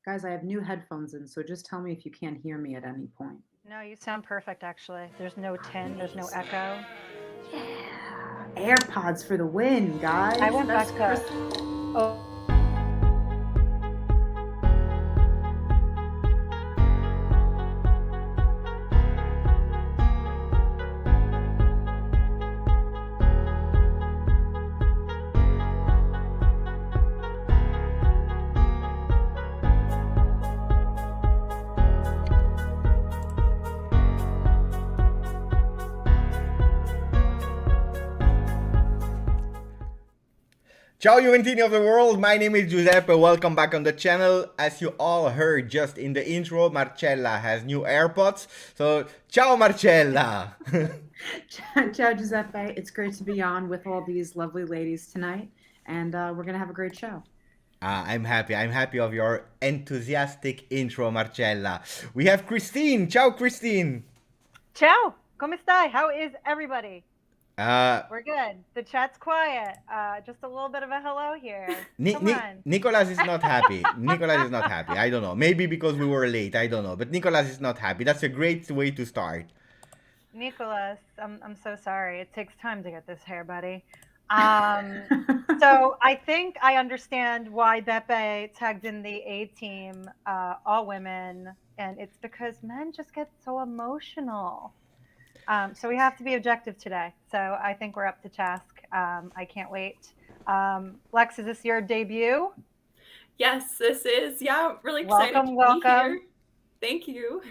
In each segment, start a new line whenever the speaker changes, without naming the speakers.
Guys, I have new headphones in, so just tell me if you can't hear me at any point.
No, you sound perfect actually. There's no tin, there's no
Amazing.
echo.
Yeah. AirPods for the win,
I
guys.
went
That's
back to
Chris.
opening my AirPods and I was listening to the podcast and
Ciao Juventini of the world, my name is Giuseppe, welcome back on the channel. As you all heard just in the intro, Marcella has new AirPods. So, ciao Marcella!
Ciao, Giuseppe. It's great to be on with all these lovely ladies tonight, and we're going to have a great show.
I'm happy of your enthusiastic intro, Marcella. We have Christine, ciao Christine!
Ciao! Come stai? How is everybody?
Uh,
We're good. The chat's quiet. Just a little bit of a hello here.
Ni-
Come
Ni-
on.
Nicolas is not happy. Nicolas is not happy. I don't know. Maybe because we were late. I don't know. But Nicolas is not happy. That's a great way to start.
Nicholas, I'm so sorry. It takes time to get this hair, buddy. Um, so I think I understand why Beppe tagged in the A team, all women, and it's because men just get so emotional. So we have to be objective today. So I think we're up to task. I can't wait. Lex, is this your debut?
Yes, this is. Yeah, really excited
Welcome,
to be
welcome.
here. Thank you.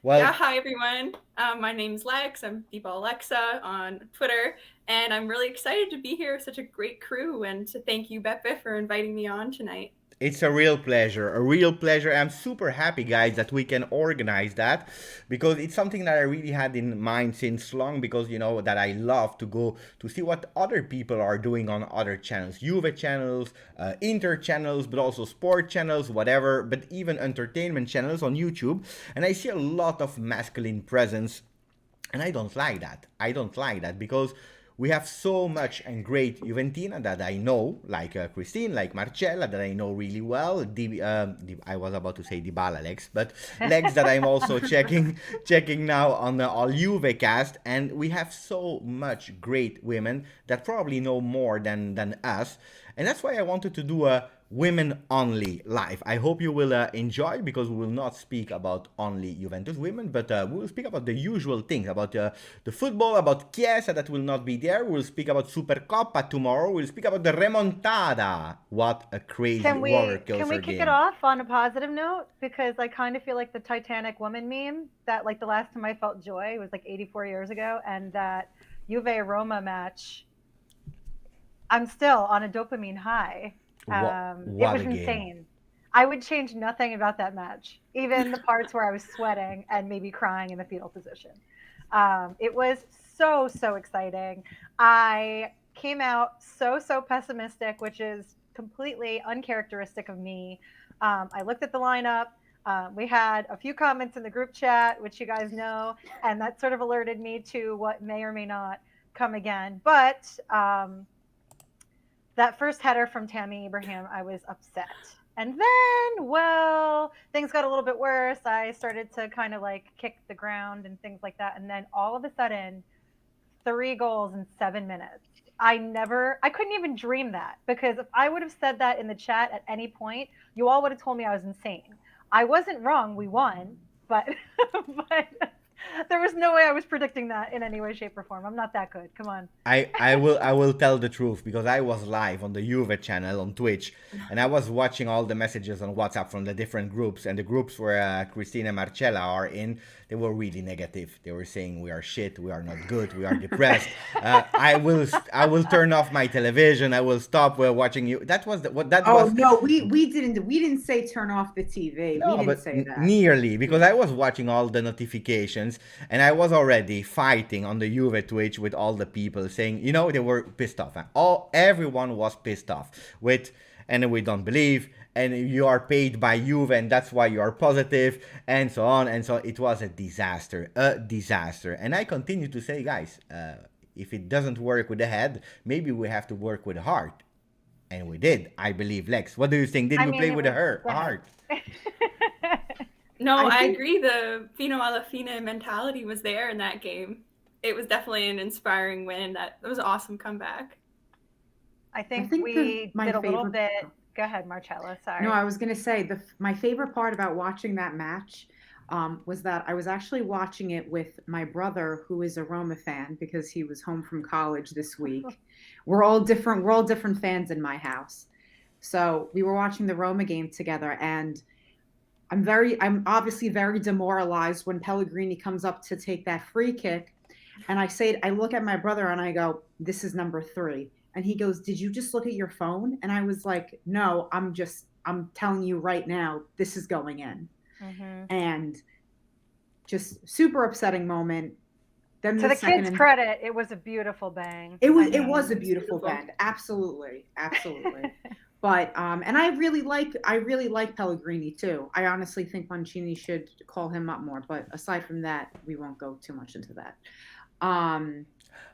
Well,
Yeah, hi everyone. My name's Lex. I'm Diva Alexa on Twitter, and I'm really excited to be here with such a great crew and to thank you, Beppe, for inviting me on tonight.
it's a real pleasure. A real pleasure. I'm super happy, guys, that we can organize that because it's something that I really had in mind since long because, you know, that I love to go to see what other people are doing on other channels. Juve channels, Inter channels, but also sport channels, whatever, but even entertainment channels on YouTube. And I see a lot of masculine presence. And I don't like that. I don't like that because we have so much and great Juventina that I know, like Christine, like Marcella, that I know really well. I was about to say Dybala Lex, but Lex that I'm also checking now on the All Juve cast, and we have so much great women that probably know more than us, and that's why I wanted to do a women only live. I hope you will enjoy because we will not speak about only Juventus women, but we will speak about the usual things, about the football, about Chiesa that will not be there. We'll speak about Supercoppa tomorrow. We'll speak about the Remontada. What a crazy
Can
roller
we can we
coaster
kick it
game.
off on a positive note? Because I kind of feel like the Titanic woman meme that like the last time I felt joy was like 84 years ago, and that Juve Roma match, I'm still on a dopamine high. It
What
was
a game.
insane. I would change nothing about that match, even the parts where I was sweating and maybe crying in the fetal position. It was so exciting. I came out so pessimistic, which is completely uncharacteristic of me. I looked at the lineup. We had a few comments in the group chat, which you guys know, and that sort of alerted me to what may or may not come again. But that first header from Tammy Abraham, I was upset. And then, well, things got a little bit worse. I started to kind of like kick the ground and things like that. And then all of a sudden, 3 goals in 7 minutes. I couldn't even dream that because if I would have said that in the chat at any point, you all would have told me I was insane. I wasn't wrong. We won, but, but there was no way I was predicting that in any way, shape, or form. I'm not that good. Come on.
I will tell the truth because I was live on the Juve channel on Twitch and I was watching all the messages on WhatsApp from the different groups, and the groups where Christina and Marcella are in, they were really negative. They were saying we are shit, we are not good, we are depressed. I will turn off my television. I will stop watching you. That was what that
Oh
was.
no, we didn't say turn off the TV. We
No,
didn't
but
say that.
nearly, because I was watching all the notifications and I was already fighting on the Juve Twitch with all the people saying, you know, they were pissed off. Everyone was pissed off with, and we don't believe, and you are paid by Juve, and that's why you are positive, and so on and so on. It was a disaster, and I continue to say, guys, if it doesn't work with the head, maybe we have to work with the heart. And we did, I believe. Lex, what do you think? Did
I
we
mean,
play
it
with a
was good.
heart?
No,
I
I
think-
agree. The Fino alla fine mentality was there in that game. It was definitely an inspiring win. That was an awesome comeback.
I think
think
we
my
did a little
favorite-
bit. Go ahead, Marcella. Sorry.
No, I was going to say my favorite part about watching that match was that I was actually watching it with my brother, who is a Roma fan because he was home from college this week. We're all different fans in my house. So we were watching the Roma game together, and I'm obviously very demoralized when Pellegrini comes up to take that free kick, and I look at my brother and I go, "This is number 3." And he goes, "Did you just look at your phone?" And I was like, "No, I'm telling you right now, this is going in."
Mm-hmm.
And just super upsetting moment. Then
To the kids' credit, it was a beautiful bang.
It was
I mean,
it was a beautiful bang. Absolutely. But and I really like Pellegrini too. I honestly think Mancini should call him up more. But aside from that, we won't go too much into that.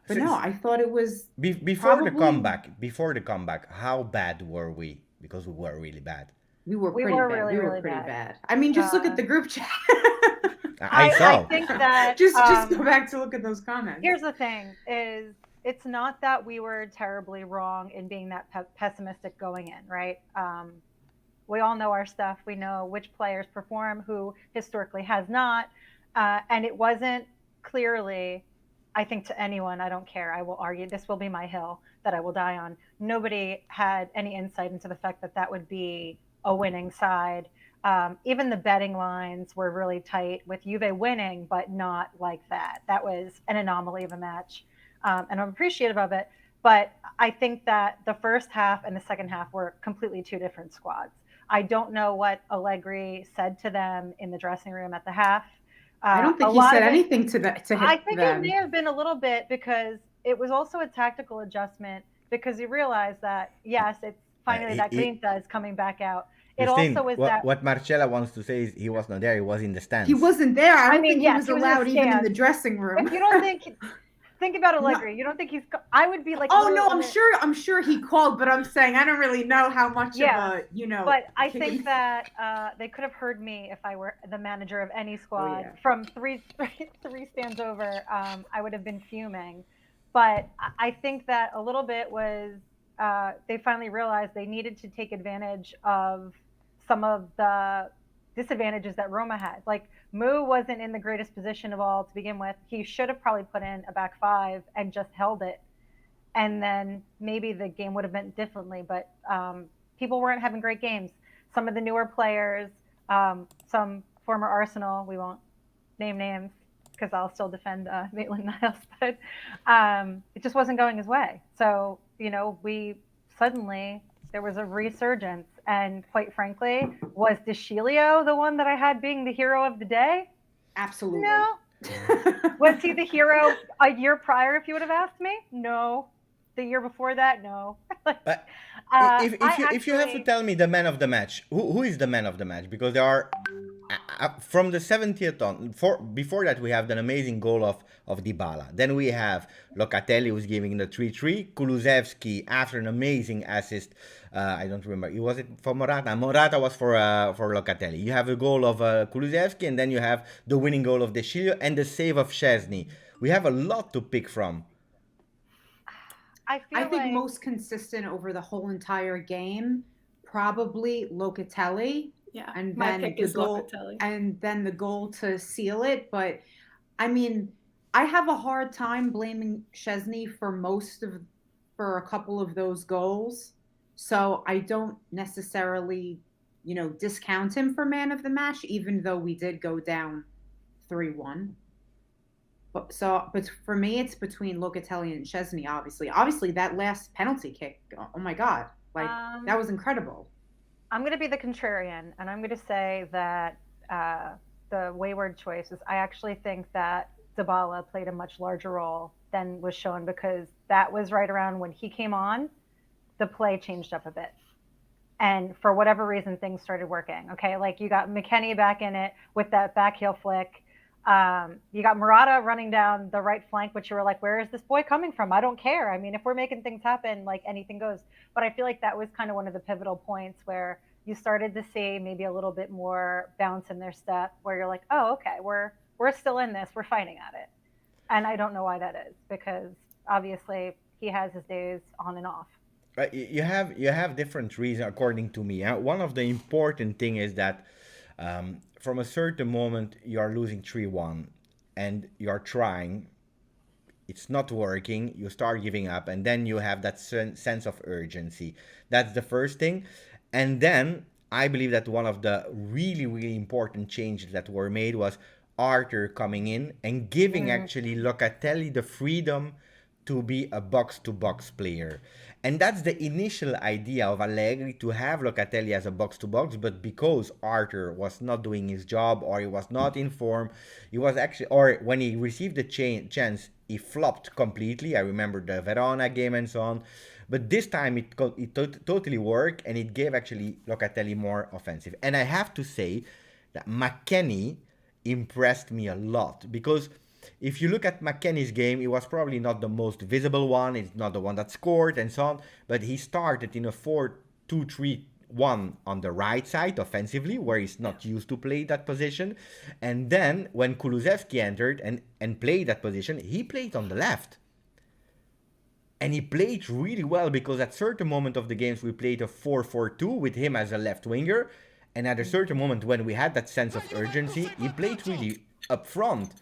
But no, I thought it was
before
probably-
the comeback, how bad were we? Because we were really bad.
We were pretty
were
bad.
really,
We were
really
pretty
bad.
bad. I mean, just look at the group chat.
I saw.
I think that
just go back to look at those comments.
Here's the thing: is it's not that we were terribly wrong in being that pessimistic going in, right? We all know our stuff. We know which players perform, who historically has not, and it wasn't clearly. I think to anyone, I don't care. I will argue. This will be my hill that I will die on. Nobody had any insight into the fact that that would be a winning side. Even the betting lines were really tight with Juve winning, but not like that. That was an anomaly of a match, and I'm appreciative of it. But I think that the first half and the second half were completely two different squads. I don't know what Allegri said to them in the dressing room at the half.
I don't think he said anything to them.
I think it may have been a little bit because it was also a tactical adjustment because he realized that, yes, it's finally that Grinta is coming back out. It
Christine,
also was
what Marcella wants to say is he was not there. He was in the stands.
He wasn't there. I don't think
yes,
he was allowed even in the dressing room.
If you don't think about Allegri. No. You don't think he's? I would be like,
oh no, I'm sure he called, but I'm saying I don't really know how much of a
But I think that they could have heard me if I were the manager of any squad from three stands over. I would have been fuming. But I think that a little bit was they finally realized they needed to take advantage of some of the disadvantages that Roma had. Like Mu wasn't in the greatest position of all to begin with. He should have probably put in a back five and just held it. And then maybe the game would have been differently, but people weren't having great games. Some of the newer players, some former Arsenal, we won't name names because I'll still defend Maitland-Niles, but it just wasn't going his way. So, there was a resurgence. And quite frankly, was Sciglio the one that I had being the hero of the day?
Absolutely.
No. Was he the hero a year prior if you would have asked me? No. The year before that? No.
But if you have to tell me the man of the match, who is the man of the match? Because there are, from the 70th on, before that we have an amazing goal of Dybala. Then we have Locatelli who's giving the 3-3. Kulusevski after an amazing assist. I don't remember. Was it for Morata? Morata was for Locatelli. You have a goal of Kulusevski, and then you have the winning goal of Sciglio and the save of Szczęsny. We have a lot to pick from.
I think most consistent over the whole entire game, probably Locatelli.
Yeah,
and
my
then
pick
the
is
goal,
Locatelli.
and then the goal to seal it. But I mean, I have a hard time blaming Szczęsny for a couple of those goals. So I don't necessarily, discount him for man of the match, even though we did go down 3-1. But for me, it's between Locatelli and Szczęsny, obviously. Obviously, that last penalty kick, oh my God, that was incredible.
I'm going to be the contrarian, and I'm going to say that the wayward choice is I actually think that Dybala played a much larger role than was shown because that was right around when he came on, the play changed up a bit. And for whatever reason, things started working. Okay, like you got McKennie back in it with that back heel flick. You got Morata running down the right flank, which you were like, where is this boy coming from? I don't care. I mean, if we're making things happen, like anything goes. But I feel like that was kind of one of the pivotal points where you started to see maybe a little bit more bounce in their step, where you're like, oh, okay, we're still in this, we're fighting at it. And I don't know why that is, because obviously he has his days on and off.
You have different reasons according to me. One of the important thing is that from a certain moment you are losing 3-1 and you're trying, it's not working, you start giving up, and then you have that sense of urgency. That's the first thing. And then I believe that one of the really, really important changes that were made was Arthur coming in and giving actually Locatelli the freedom to be a box-to-box player. And that's the initial idea of Allegri, to have Locatelli as a box-to-box, but because Arthur was not doing his job, or he was not in form, he was actually, or when he received the chance, he flopped completely. I remember the Verona game and so on. But this time it totally worked, and it gave actually Locatelli more offensive. And I have to say that McKennie impressed me a lot, because if you look at McKennie's game, he was probably not the most visible one. It's not the one that scored and so on. But he started in a 4-2-3-1 on the right side offensively, where he's not used to play that position. And then when Kulusevski entered and played that position, he played on the left. And he played really well, because at certain moment of the games we played a 4-4-2 with him as a left winger. And at a certain moment when we had that sense of urgency, he played really up front.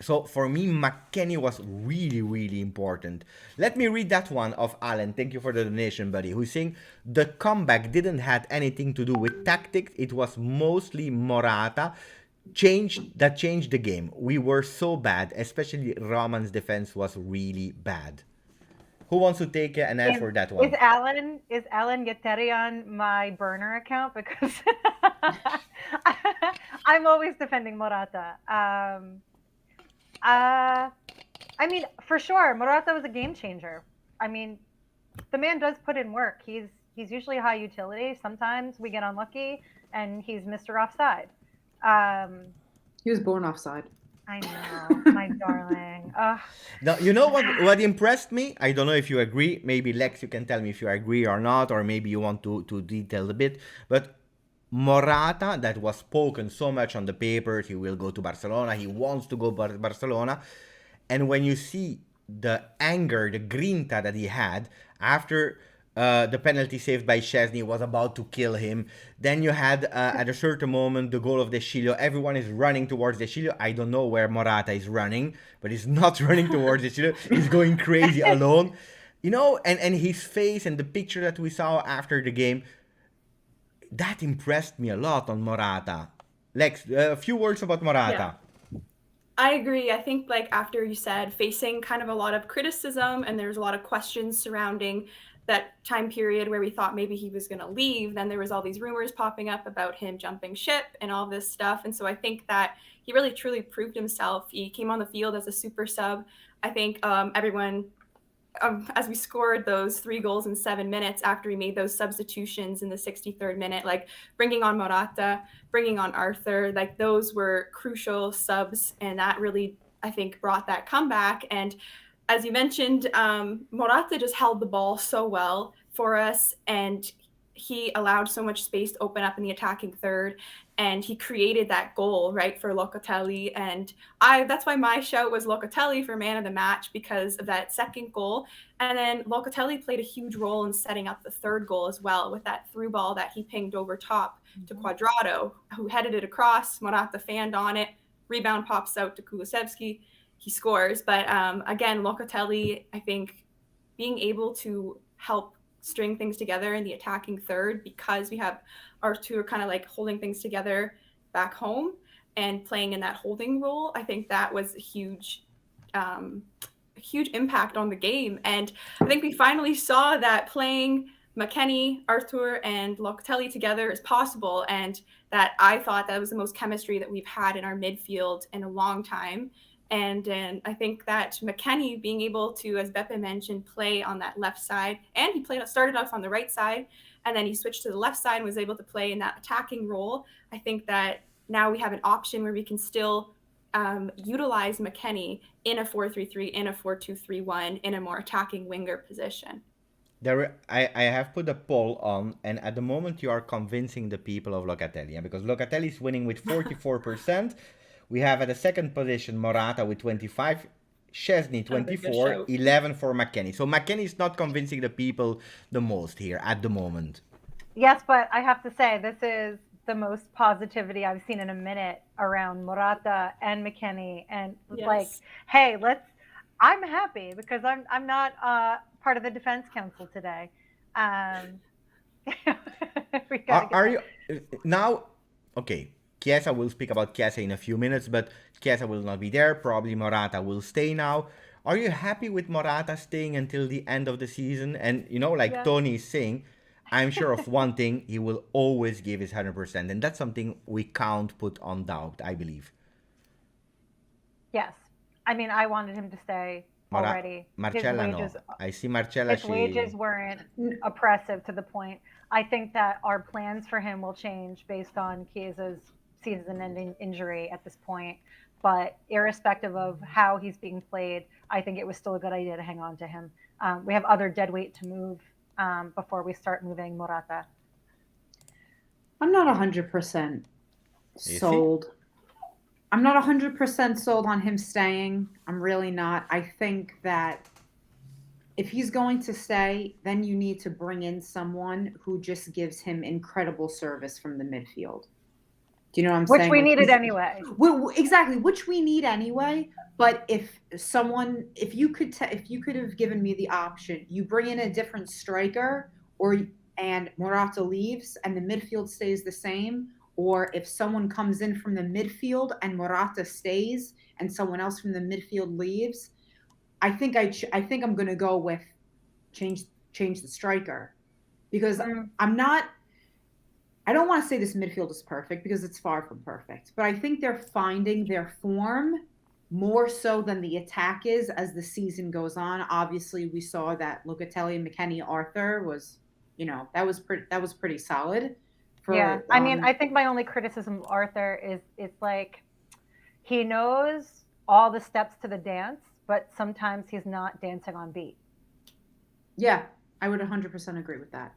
So for me, McKennie was really, really important. Let me read that one of Alan. Thank you for the donation, buddy. Who's saying the comeback didn't have anything to do with tactics. It was mostly Morata changed the game. We were so bad, especially Roman's defense was really bad. Who wants to take it and answer that one?
Is Alan Getteri on my burner account? Because I'm always defending Morata. I mean, for sure, Morata was a game changer. I mean, the man does put in work. He's usually high utility. Sometimes we get unlucky, and he's Mr. Offside.
He was born offside.
I know, my darling.
Now, you know what impressed me? I don't know if you agree. Maybe Lex, you can tell me if you agree or not, or maybe you want to detail a bit. But Morata, that was spoken so much on the papers, he will go to Barcelona, he wants to go to Barcelona. And when you see the anger, the grinta that he had after the penalty saved by Szczęsny was about to kill him. Then you had, at a certain moment, the goal of the Sciglio. Everyone is running towards the Sciglio. I don't know where Morata is running, but he's not running towards the Sciglio. He's going crazy alone. You know, and his face and the picture that we saw after the game, that impressed me a lot on Morata. Lex, a few words about Morata.
Yeah. I agree. I think, like, after you said, facing kind of a lot of criticism, and there's a lot of questions surrounding that time period where we thought maybe he was going to leave. Then there was all these rumors popping up about him jumping ship and all this stuff. And so I think that he really truly proved himself. He came on the field as a super sub. I think everyone, as we scored those 3 goals in 7 minutes after he made those substitutions in the 63rd minute, like bringing on Morata, bringing on Arthur, like those were crucial subs. And that really, I think, brought that comeback. And as you mentioned, Morata just held the ball so well for us, and he allowed so much space to open up in the attacking third, and he created that goal, right, for Locatelli. And that's why my shout was Locatelli for man of the match, because of that second goal. And then Locatelli played a huge role in setting up the third goal as well, with that through ball that he pinged over top to Cuadrado, who headed it across. Morata fanned on it, rebound pops out to Kulusevski. He scores. But again, Locatelli, I think, being able to help string things together in the attacking third, because we have our two are kind of like holding things together back home and playing in that holding role. I think that was a huge impact on the game. And I think we finally saw that playing McKennie, Arthur, and Locatelli together is possible. And that I thought that was the most chemistry that we've had in our midfield in a long time. And I think that McKennie being able to, as Beppe mentioned, play on that left side, and he started off on the right side, and then he switched to the left side and was able to play in that attacking role. I think that now we have an option where we can still utilize McKennie in a 4-3-3, in a 4-2-3-1, in a more attacking winger position.
I have put a poll on, and at the moment you are convincing the people of Locatelli, because Locatelli is winning with 44%. We have at the second position Morata with 25, Szczęsny 24, 11 for McKennie. So McKennie is not convincing the people the most here at the moment.
Yes, but I have to say this is the most positivity I've seen in a minute around Morata and McKennie, and like, hey, I'm happy because I'm not part of the defense council today.
Are you now? Okay, Chiesa will speak about Chiesa in a few minutes, but Chiesa will not be there. Probably Morata will stay now. Are you happy with Morata staying until the end of the season? And like Tony is saying, I'm sure of one thing: he will always give his 100%, and that's something we can't put on doubt, I believe.
Yes, I mean, I wanted him to stay already.
Marcella, no. I see Marcella.
His wages weren't oppressive to the point. I think that our plans for him will change based on Chiesa's season-ending injury at this point. But irrespective of how he's being played, I think it was still a good idea to hang on to him. We have other dead weight to move before we start moving Morata.
I'm not 100% sold. I'm not 100% sold on him staying. I'm really not. I think that if he's going to stay, then you need to bring in someone who just gives him incredible service from the midfield. Do you know what I'm saying?
Which we needed anyway.
Exactly, which we need anyway. But if you could have given me the option, you bring in a different striker, and Morata leaves and the midfield stays the same, or if someone comes in from the midfield and Morata stays and someone else from the midfield leaves, I think I'm going to go with change the striker, because I don't want to say this midfield is perfect because it's far from perfect, but I think they're finding their form more so than the attack is as the season goes on. Obviously, we saw that Locatelli, McKennie, Arthur was, that was pretty solid.
I mean, I think my only criticism of Arthur is it's like he knows all the steps to the dance, but sometimes he's not dancing on beat.
Yeah, I would 100% agree with that.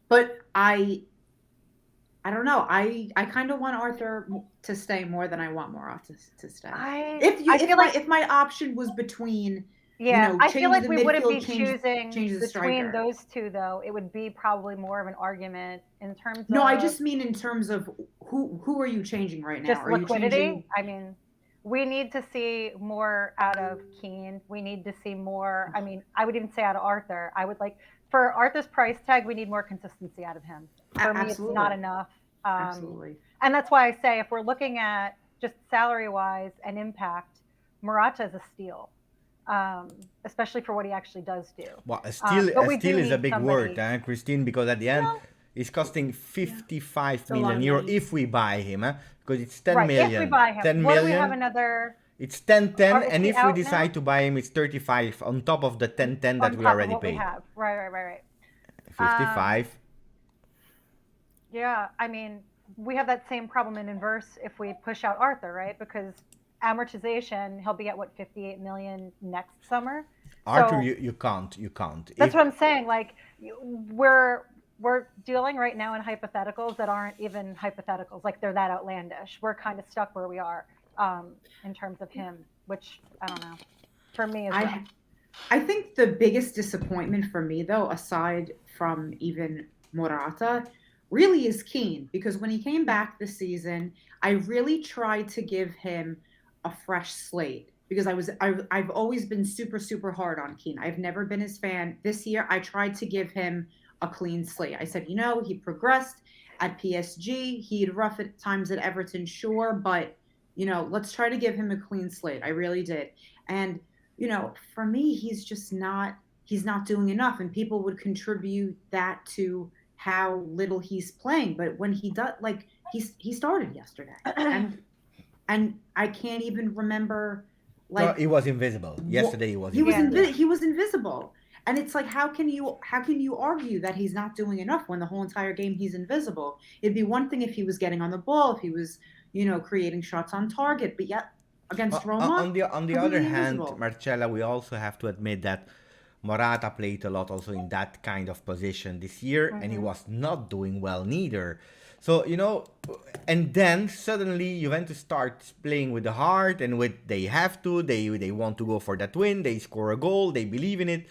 But I don't know. I kind of want Arthur to stay more than I want Morata to stay. If my option was between,
I feel like we wouldn't be choosing between those two, though. It would be probably more of an argument in terms of.
No, I just mean in terms of who are you changing right now?
Just liquidity. I mean, we need to see more out of Kean. We need to see more. I mean, I would even say out of Arthur. I would like, for Arthur's price tag, we need more consistency out of him. For me, it's not enough.
Absolutely.
And that's why I say if we're looking at just salary-wise and impact, Morata is a steal, especially for what he actually does do.
Well, a steal is a big word, Christine, because at the end, it's costing 55 million euro if we buy him, because it's 10 million.
If we buy him.
10
what
million.
Do we have another?
It's 10-10, and if we decide to buy him, it's 35 on top of the 10-10 that we already paid.
Right.
55.
Yeah, I mean, we have that same problem in inverse if we push out Arthur, right? Because amortization, he'll be at 58 million next summer.
Arthur, so, you can't.
That's what I'm saying. Like, we're dealing right now in hypotheticals that aren't even hypotheticals. Like, they're that outlandish. We're kind of stuck where we are in terms of him, which I don't know. For me, as well.
I think the biggest disappointment for me, though, aside from even Morata, really is Kean, because when he came back this season, I really tried to give him a fresh slate, because I've always been super, super hard on Kean. I've never been his fan. This year, I tried to give him a clean slate. I said, he progressed at PSG. He had rough at times at Everton, sure, but, let's try to give him a clean slate. I really did. And, for me, he's not doing enough, and people would contribute that to how little he's playing. But when he does, like, he started yesterday, and I can't even remember. Like,
no, he was invisible yesterday. He was
invisible, and it's like, how can you argue that he's not doing enough when the whole entire game he's invisible? It'd be one thing if he was getting on the ball, if he was creating shots on target, but yet against Roma.
On the other
completely
hand,
invisible.
Marcella, we also have to admit that Morata played a lot also in that kind of position this year, and he was not doing well neither. So, and then suddenly Juventus starts playing with the heart and with they have to, they want to go for that win, they score a goal, they believe in it.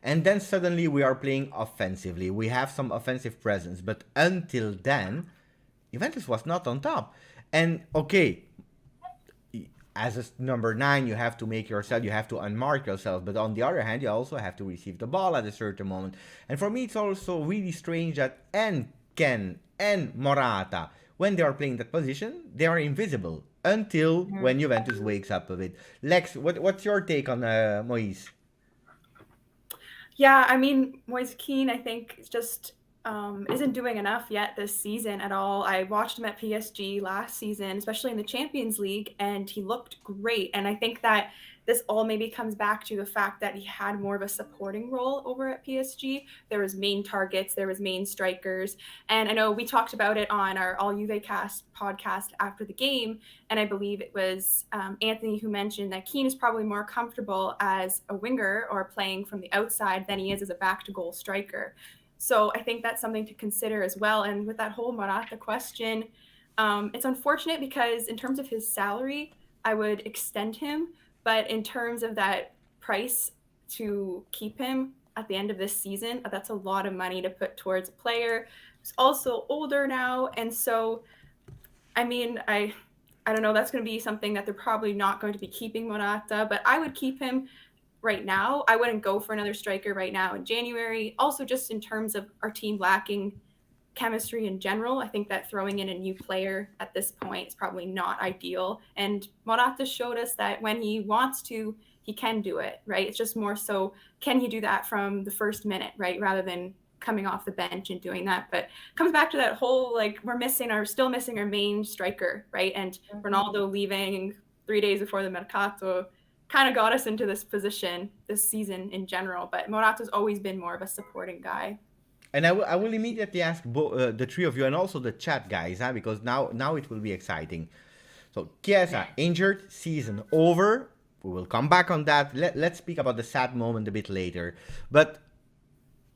And then suddenly we are playing offensively. We have some offensive presence, but until then, Juventus was not on top. And okay, as a number 9, you have to you have to unmark yourself. But on the other hand, you also have to receive the ball at a certain moment. And for me, it's also really strange that Kean and Morata, when they are playing that position, they are invisible until when Juventus wakes up a bit. Lex, what's your take on Moise?
Yeah, I mean, Moise Kean, I think, just isn't doing enough yet this season at all. I watched him at PSG last season, especially in the Champions League, and he looked great. And I think that this all maybe comes back to the fact that he had more of a supporting role over at PSG. There was main targets, there was main strikers. And I know we talked about it on our All Juve Cast podcast after the game, and I believe it was Anthony who mentioned that Kean is probably more comfortable as a winger or playing from the outside than he is as a back-to-goal striker. So I think that's something to consider as well. And with that whole Morata question, it's unfortunate because in terms of his salary, I would extend him. But in terms of that price to keep him at the end of this season, that's a lot of money to put towards a player who's also older now. And so, I mean, I don't know, that's going to be something that they're probably not going to be keeping Morata, but I would keep him right now. I wouldn't go for another striker right now in January. Also, just in terms of our team lacking chemistry in general, I think that throwing in a new player at this point is probably not ideal. And Morata showed us that when he wants to, he can do it, right? It's just more so, can he do that from the first minute, right? Rather than coming off the bench and doing that. But it comes back to that whole, like, we're still missing our main striker, right? And Ronaldo leaving 3 days before the Mercato kind of got us into this position this season in general. But Morata's always been more of a supporting guy.
And I will immediately ask the three of you and also the chat guys, because now it will be exciting. So Chiesa injured, season over. We will come back on that. Let's speak about the sad moment a bit later. But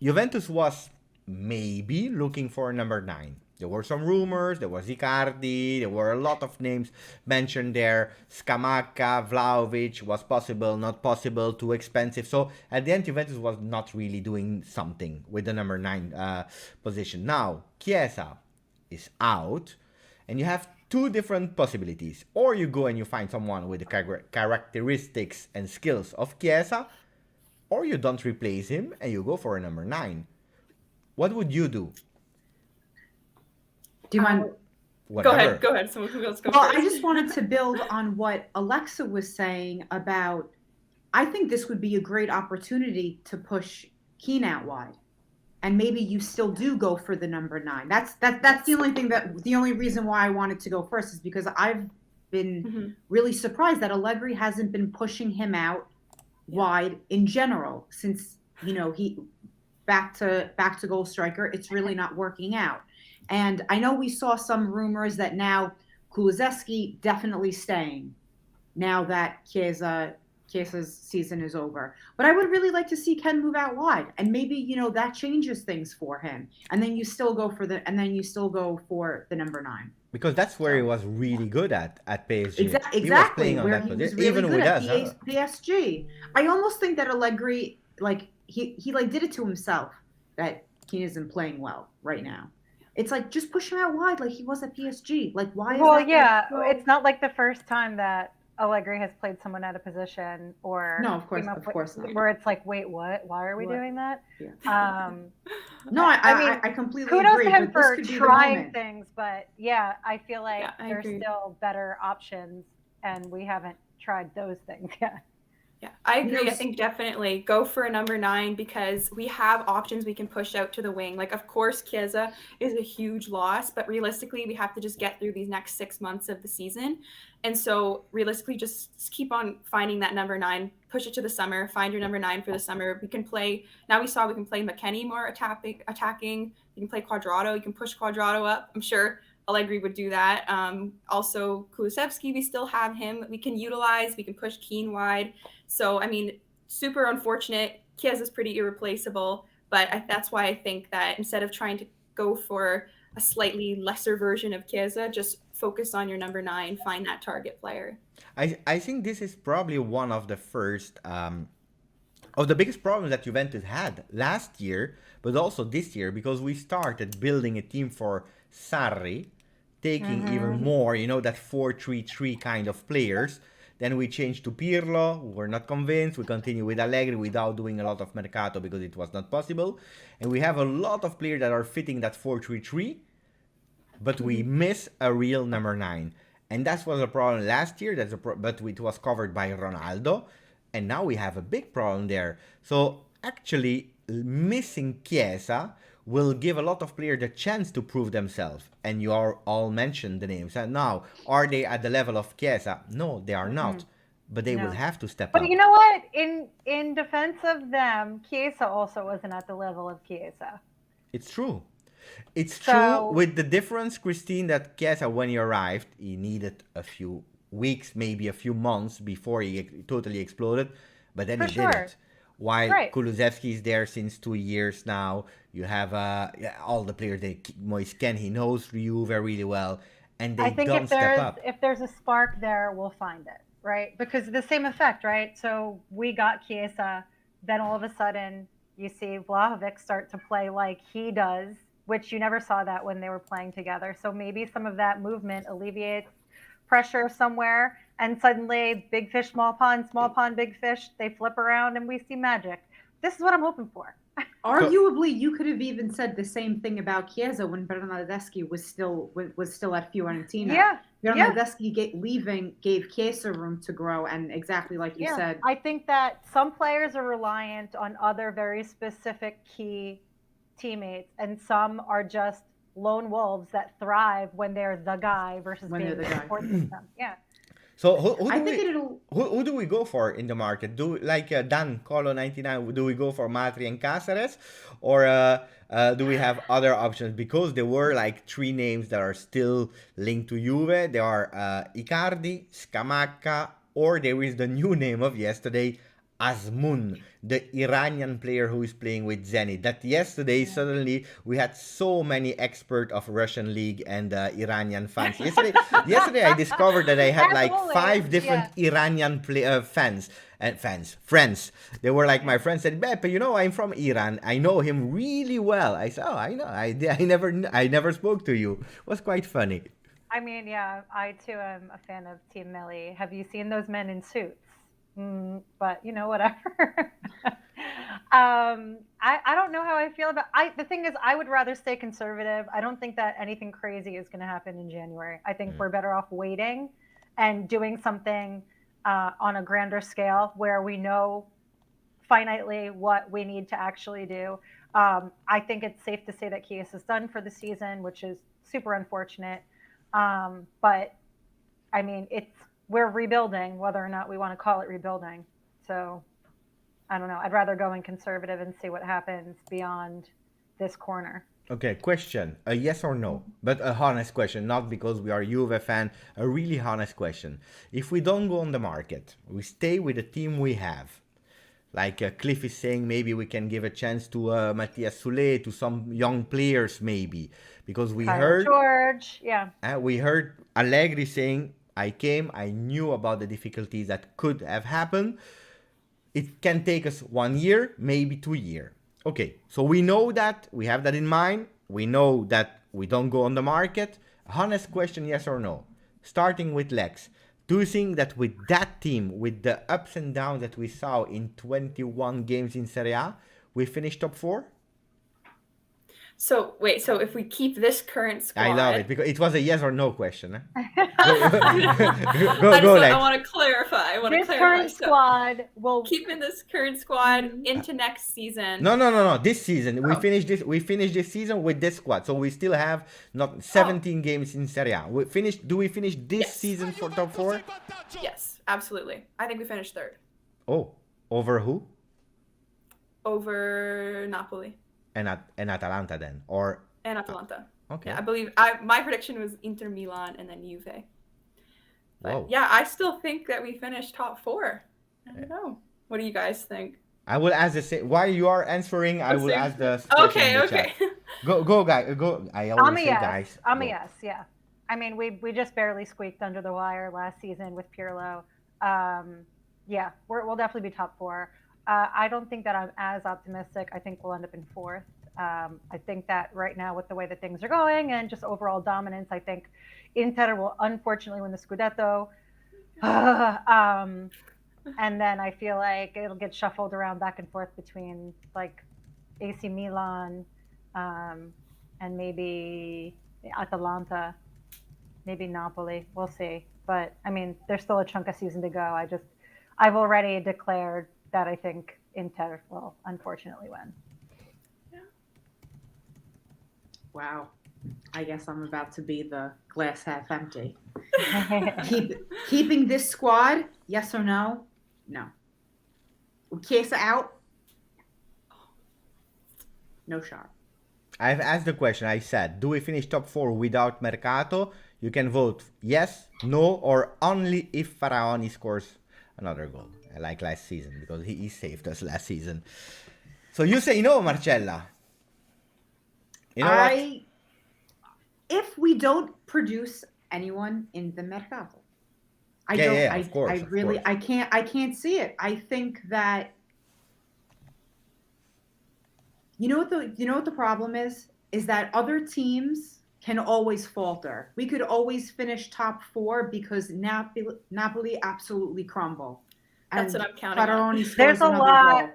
Juventus was maybe looking for number 9. There were some rumors. There was Icardi. There were a lot of names mentioned there. Scamacca, Vlahovic, was possible, not possible, too expensive. So at the end, Juventus was not really doing something with the number 9 position. Now, Chiesa is out, and you have 2 different possibilities. Or you go and you find someone with the characteristics and skills of Chiesa, or you don't replace him and you go for a number 9. What would you do?
Do you mind?
Whatever.
Go ahead. Someone who else go
Well,
first.
I just wanted to build on what Alexa was saying about, I think this would be a great opportunity to push Kean out wide. And maybe you still do go for the number 9. That's the only reason why I wanted to go first is because I've been really surprised that Allegri hasn't been pushing him out wide in general since, he back to goal striker. It's really not working out. And I know we saw some rumors that now Kulusevski definitely staying now that Chiesa's season is over. But I would really like to see Ken move out wide, and maybe that changes things for him. And then you still go for the number 9.
Because that's where he was really good at PSG.
Exactly.
He was playing on
where
that
he was
position,
really
even
good
with
at
us.
PSG. I almost think that Allegri, he did it to himself, that Kean isn't playing well right now. It's like, just push him out wide like he was at PSG. Like, why is
Well,
that?
yeah, it's not like the first time that Allegri has played someone out of position or
No, of course not.
Where it's like, wait, what? Why are we doing that?
Yeah. No, I completely
kudos
agree.
to him
but
for
this could be
trying things, but yeah, I feel like
I
there's
agree.
still better options, and we haven't tried those things yet.
Yeah, I agree. I think definitely go for a number 9 because we have options we can push out to the wing. Like, of course, Chiesa is a huge loss, but realistically, we have to just get through these next 6 months of the season. And so realistically, just keep on finding that number 9, push it to the summer, find your number 9 for the summer. We can play McKennie more attacking. You can play Quadrado. You can push Quadrado up. I'm sure Allegri would do that. Also, Kulusevski, we still have him. We can utilize, we can push Kean wide. So, I mean, super unfortunate. Chiesa's pretty irreplaceable, but that's why I think that instead of trying to go for a slightly lesser version of Chiesa, just focus on your number 9, find that target player.
I think this is probably one of the first of the biggest problems that Juventus had last year, but also this year, because we started building a team for Sarri, taking even more, that 4-3-3 kind of players. Then we changed to Pirlo. We're not convinced. We continue with Allegri without doing a lot of mercato because it was not possible. And we have a lot of players that are fitting that 4-3-3, but we miss a real number 9. And that was a problem last year. But it was covered by Ronaldo. And now we have a big problem there. So actually, missing Chiesa will give a lot of players the chance to prove themselves. And you all mentioned the names. And now, are they at the level of Chiesa? No, they are not. But they will have to step up.
But you know what? In defense of them, Chiesa also wasn't at the level of Chiesa.
It's true. It's true with the difference, Christine, that Chiesa, when he arrived, he needed a few weeks, maybe a few months before he totally exploded. But then he did it. While Kulusevski is there since 2 years now, you have all the players. Moise, he knows Juve really well, and they don't step up.
If there's a spark there, we'll find it, right? Because the same effect, right? So we got Chiesa, then all of a sudden you see Vlahovic start to play like he does, which you never saw that when they were playing together. So maybe some of that movement alleviates pressure somewhere, and suddenly big fish, small pond, big fish, they flip around and we see magic. This is what I'm hoping for.
Arguably, you could have even said the same thing about Chiesa when Bernardeschi was still at Fiorentina.
Yeah.
Bernardeschi gave Chiesa room to grow, and exactly like you said.
I think that some players are reliant on other very specific key teammates, and some are just lone wolves that thrive when they're the guy versus being the support system. Yeah.
So who do we go for in the market? Dan Colo 99? Do we go for Matri and Cáceres, or do we have other options? Because there were like 3 names that are still linked to Juve. There are Icardi, Scamacca, or there is the new name of yesterday, Azmoun, the Iranian player who is playing with Zenit. That yesterday, suddenly, we had so many experts of Russian league and Iranian fans. Yesterday, I discovered that I had like 5 different Iranian friends. They were like, my friend said, Beppe, I'm from Iran. I know him really well. I said, I know. I never spoke to you. It was quite funny.
I mean, yeah, I too am a fan of Team Melli. Have you seen those men in suits? But whatever. I don't know how I feel about. The thing is, I would rather stay conservative. I don't think that anything crazy is going to happen in January. I think we're better off waiting and doing something on a grander scale where we know finitely what we need to actually do. I think it's safe to say that Chiesa is done for the season, which is super unfortunate. But I mean, we're rebuilding, whether or not we want to call it rebuilding. So I don't know. I'd rather go in conservative and see what happens beyond this corner.
Okay, question. A yes or no, but a honest question, not because we are Juve fan, a really honest question. If we don't go on the market, we stay with the team we have. Like Cliff is saying, maybe we can give a chance to Matthias Soulé, to some young players maybe. Because we heard...
George,
we heard Allegri saying, I knew about the difficulties that could have happened. It can take us 1 year, maybe 2 years. Okay, so we know that, we have that in mind. We know that we don't go on the market. Honest question, yes or no? Starting with Lex. Do you think that with that team, with the ups and downs that we saw in 21 games in Serie A, we finished top 4?
So if we keep this current squad,
I love it because it was a yes or no question.
Go, Lex. I want to clarify.
This current squad will
keeping this current squad into next season.
No. This season we finished this. We finished this season with this squad, so we still have 17 games in Serie A. Do we finish this season for top 4?
Yes, absolutely. I think we finished 3rd.
Oh, over who?
Over Napoli.
And Atalanta then,
and Atalanta.
Okay.
Yeah, I believe my prediction was Inter Milan and then Juve. But
Whoa.
yeah, I still think that we finished top 4. I don't know. What do you guys think?
I will ask the same. While you are answering, I will ask the question in the
Okay.
chat. Go, guys. Go. I
I'm
always
a
say
yes.
guys.
I'm a
Go.
yes. Yeah. I mean, we just barely squeaked under the wire last season with Pirlo. Yeah, we'll definitely be top 4. I don't think that I'm as optimistic. I think we'll end up in 4th. I think that right now, with the way that things are going and just overall dominance, I think Inter will unfortunately win the Scudetto. And then I feel like it'll get shuffled around back and forth between like AC Milan, and maybe Atalanta, maybe Napoli. We'll see. But I mean, there's still a chunk of season to go. I've already declared that I think Inter will unfortunately win.
Wow. I guess I'm about to be the glass half empty. Keeping this squad, yes or no? No. Chiesa out? No shot.
I've asked the question. I said, do we finish top 4 without Mercato? You can vote yes, no, or only if Faraoni scores another goal, like last season, because he saved us last season. So you say no, Marcella. You know what?
If we don't produce anyone in the Mercato, I can't see it. I think that you know what the problem is that other teams can always falter. We could always finish top 4 because Napoli absolutely crumble.
That's what I'm counting on.
There's a lot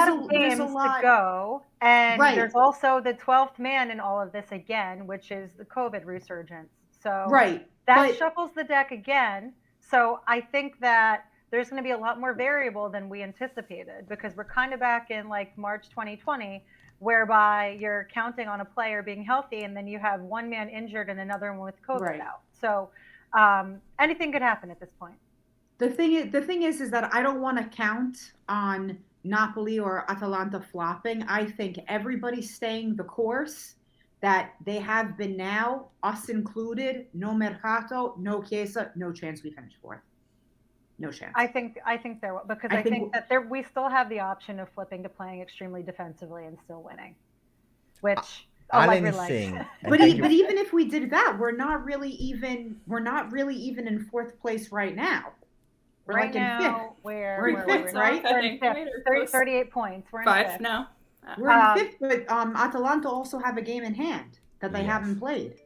of games to go, and there's also the 12th man in all of this again, which is the COVID resurgence. So that shuffles the deck again. So I think that there's going to be a lot more variable than we anticipated, because we're kind of back in like March 2020, whereby you're counting on a player being healthy and then you have one man injured and another one with COVID out. So anything could happen at this point.
The thing is that I don't want to count on Napoli or Atalanta flopping. I think everybody's staying the course that they have been now, us included. No Mercato, no Chiesa, no chance we finish 4th. No chance.
I think there will, because I think that we still have the option of flipping to playing extremely defensively and still winning, which
Alan is saying.
But even if we did that, we're not really even in 4th place right now. We're
right
like
now,
we're in 5th, right?
We're in 5th. 38 points. We're in
5th now.
We're in 5th, but Atalanta also have a game in hand that they haven't played.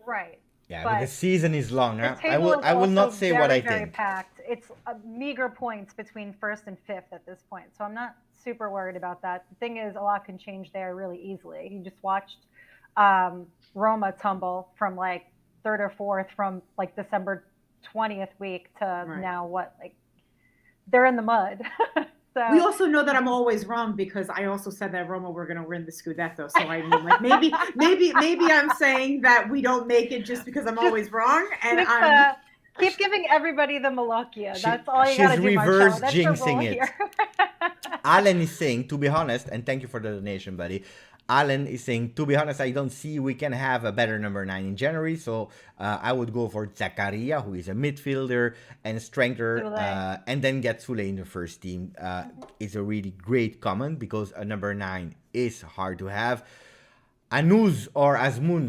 Right.
Yeah, but the season is long.
Huh?
I will not say what I think.
Packed. It's meager points between 1st and 5th at this point, so I'm not super worried about that. The thing is, a lot can change there really easily. You just watched Roma tumble from like 3rd or 4th from like December 20th week to now they're in the mud. So
we also know that I'm always wrong, because I also said that Roma were going to win the Scudetto. So I mean, like maybe I'm saying that we don't make it just because I'm always wrong, and
keep giving everybody the Malocchia. That's all you got to do. She's reverse
jinxing it. Alan is saying, to be honest, and thank you for the donation, buddy. Alan is saying, to be honest, I don't see we can have a better number 9 in January. So I would go for Zakaria, who is a midfielder and strengther, and then get Sule in the first team. It's a really great comment, because a number 9 is hard to have. Azmoun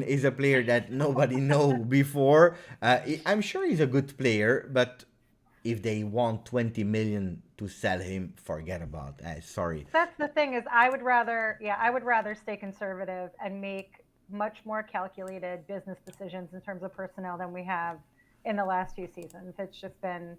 is a player that nobody know before. I'm sure he's a good player, but if they want 20 million to sell him, forget about that. Sorry.
That's the thing, is I would rather stay conservative and make much more calculated business decisions in terms of personnel than we have in the last few seasons. It's just been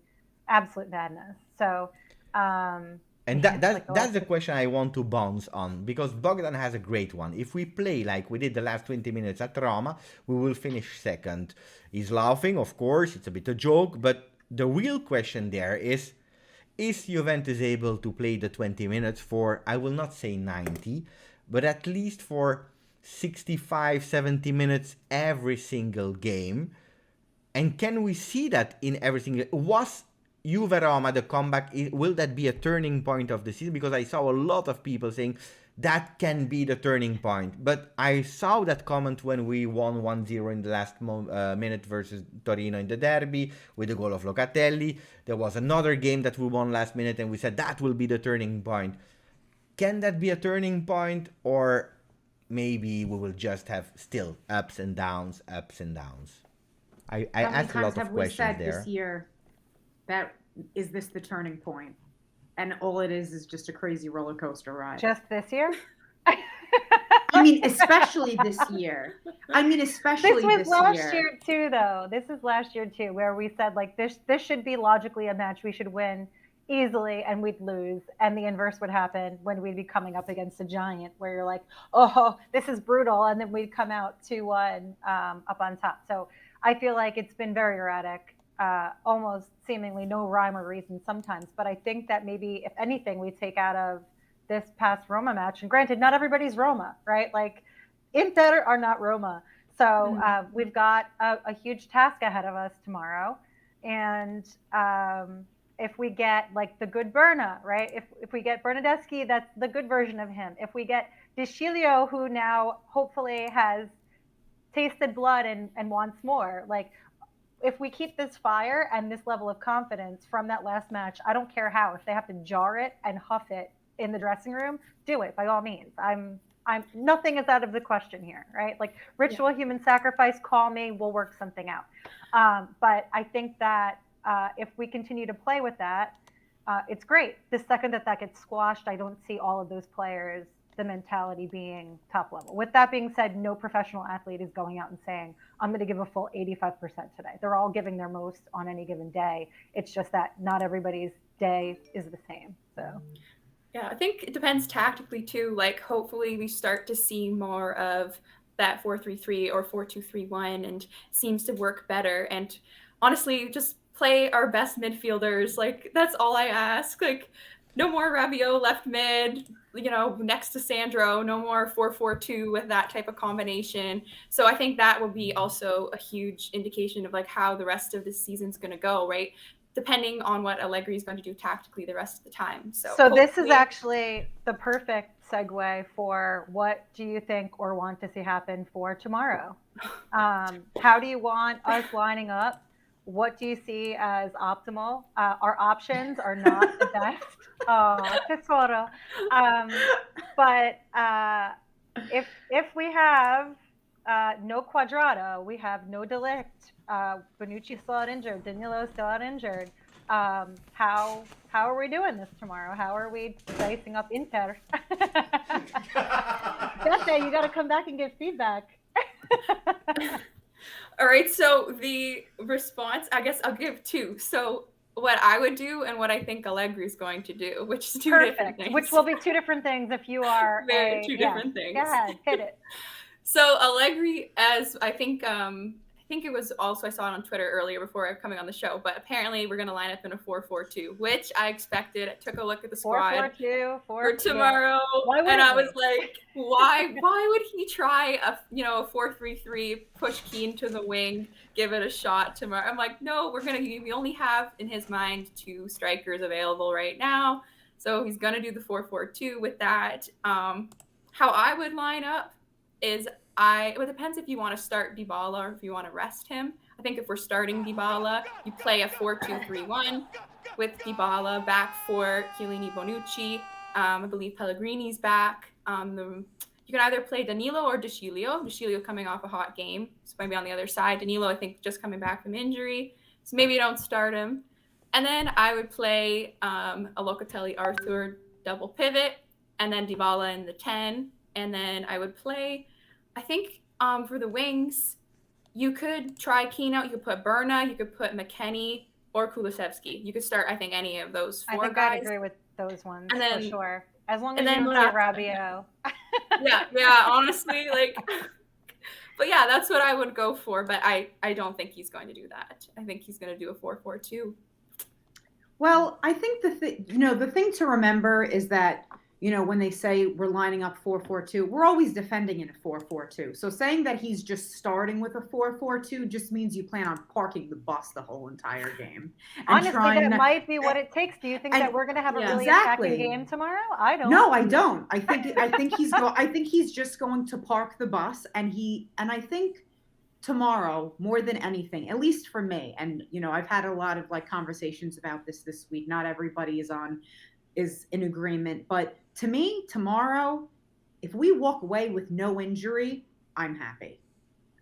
absolute madness. So,
and that's the question I want to bounce on, because Bogdan has a great one. If we play like we did the last 20 minutes at Roma, we will finish 2nd. He's laughing, of course, it's a bit a joke, but the real question there is Juventus able to play the 20 minutes for, I will not say 90, but at least for 65, 70 minutes every single game? And can we see that in every single... Was Juve Roma the comeback, will that be a turning point of the season? Because I saw a lot of people saying that can be the turning point. But I saw that comment when we won 1-0 in the last minute versus Torino in the derby with the goal of Locatelli. There was another game that we won last minute and we said that will be the turning point. Can that be a turning point, or maybe we will just have still ups and downs, ups and downs? I asked a lot of questions there.
Have we said this year that is this the turning point? And all it is just a crazy roller coaster ride.
Just this year?
I mean, especially this year.
This was last year too, though. This is last year too, where we said like this should be logically a match we should win easily, and we'd lose, and the inverse would happen when we'd be coming up against a giant, where you're like, oh, this is brutal, and then we'd come out 2-1 up on top. So I feel like it's been very erratic, almost seemingly no rhyme or reason sometimes. But I think that maybe, if anything, we take out of this past Roma match, and granted, not everybody's Roma, right? Like, Inter are not Roma. So we've got a huge task ahead of us tomorrow. And if we get like the good Berna, right? If we get Bernadeschi, that's the good version of him. If we get Sciglio, who now hopefully has tasted blood and wants more, like, if we keep this fire and this level of confidence from that last match, I don't care how. If they have to jar it and huff it in the dressing room, do it by all means. I'm nothing is out of the question here, right? Like, ritual human sacrifice, call me, we'll work something out. But I think that if we continue to play with that, it's great. The second that gets squashed, I don't see all of those players, the mentality being top level. With that being said, no professional athlete is going out and saying, I'm going to give a full 85% today. They're all giving their most on any given day. It's just that not everybody's day is the same. So.
Yeah, I think it depends tactically too. Like, hopefully we start to see more of that 4-3-3 or 4-2-3-1, and seems to work better. And honestly, just play our best midfielders. Like, that's all I ask. Like, no more Rabiot left mid, next to Sandro. No more 4-4-2 with that type of combination. So I think that will be also a huge indication of like how the rest of this season's going to go, right? Depending on what Allegri is going to do tactically the rest of the time. So
this is actually the perfect segue for what do you think or want to see happen for tomorrow? How do you want us lining up? What do you see as optimal? Our options are not the best. Tesoro. But if we have no Quadrado, we have no Delict, Bonucci still out injured, Danilo still out injured. How are we doing this tomorrow? How are we dicing up Inter? Beth, you got to come back and give feedback.
All right, so the response, I guess I'll give two. So what I would do and what I think Allegri is going to do, which is two different things.
Which will be two different things if you are
two different things.
Go ahead, hit it.
So Allegri, as I think it was also, I saw it on Twitter earlier before coming on the show, but apparently we're going to line up in a 4-4-2, which I expected. I took a look at the squad
4-4-2
for tomorrow, and I was like, why would he try a 4-3-3, push Kean to the wing, give it a shot tomorrow? I'm like, no, we only have in his mind two strikers available right now, so he's going to do the 4-4-2 with that. How I would line up is it depends if you want to start Dybala or if you want to rest him. I think if we're starting Dybala, you play a 4-2-3-1 with Dybala back for Chiellini, Bonucci. I believe Pellegrini's back. You can either play Danilo or Sciglio coming off a hot game, so maybe on the other side. Danilo, I think, just coming back from injury, so maybe you don't start him. And then I would play a Locatelli Arthur double pivot, and then Dybala in the 10. And then I would play, I think, for the wings, you could try Kean out. You could put Berna, you could put McKennie or Kulusevski. You could start, I think, any of those four guys.
I think I'd agree with those ones, and then, for sure. As long as you don't say Rabiot.
Yeah, honestly, like, but yeah, that's what I would go for. But I don't think he's going to do that. I think he's going to do a 4-4-2.
Well, I think the thing to remember is that, when they say we're lining up 4-4-2, we're always defending in a 4-4-2. So saying that he's just starting with a 4-4-2 just means you plan on parking the bus the whole entire game. And
Honestly, that might be what it takes. Do you think that we're going to have a really attacking game tomorrow? I don't.
No, I don't. I think he's just going to park the bus, and I think tomorrow, more than anything, at least for me, and I've had a lot of conversations about this week. Not everybody is in agreement, but to me, tomorrow, if we walk away with no injury, I'm happy.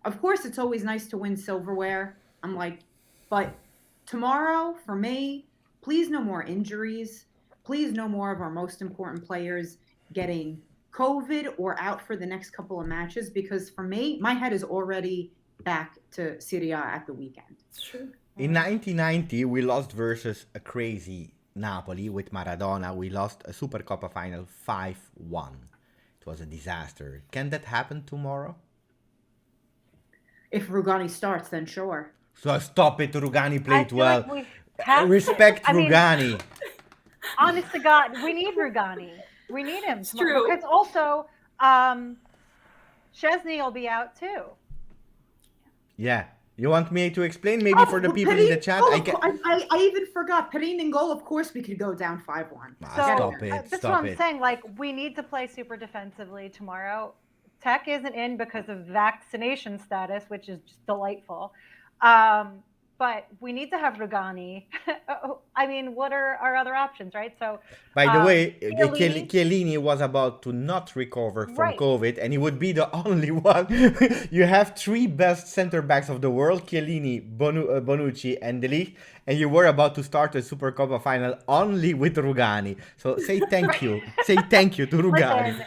Of course, it's always nice to win silverware. But tomorrow, for me, please no more injuries. Please no more of our most important players getting COVID or out for the next couple of matches, because for me, my head is already back to Serie A at the weekend.
It's true.
In 1990, we lost versus a crazy Napoli with Maradona. We lost a Supercoppa final 5-1. It was a disaster. Can that happen tomorrow?
If Rugani starts, then sure.
So stop it. Rugani played well.
Respect
Rugani.
Honest to God, we need Rugani. We need him.
It's true.
Because also, Szczęsny will be out too.
Yeah. You want me to explain? Maybe for the people in the chat?
I even forgot. Perin in goal, of course, we could go down 5-1.
Stop it.
That's what I'm saying. We need to play super defensively tomorrow. Tech isn't in because of vaccination status, which is just delightful. But we need to have Rugani. I mean, what are our other options, right? So,
by the way, Chiellini was about to not recover from COVID, and he would be the only one. You have 3 best center backs of the world: Chiellini, Bonucci, and De Ligt, and you were about to start a Supercoppa final only with Rugani. So say thank you. Say thank you to Rugani.
Listen,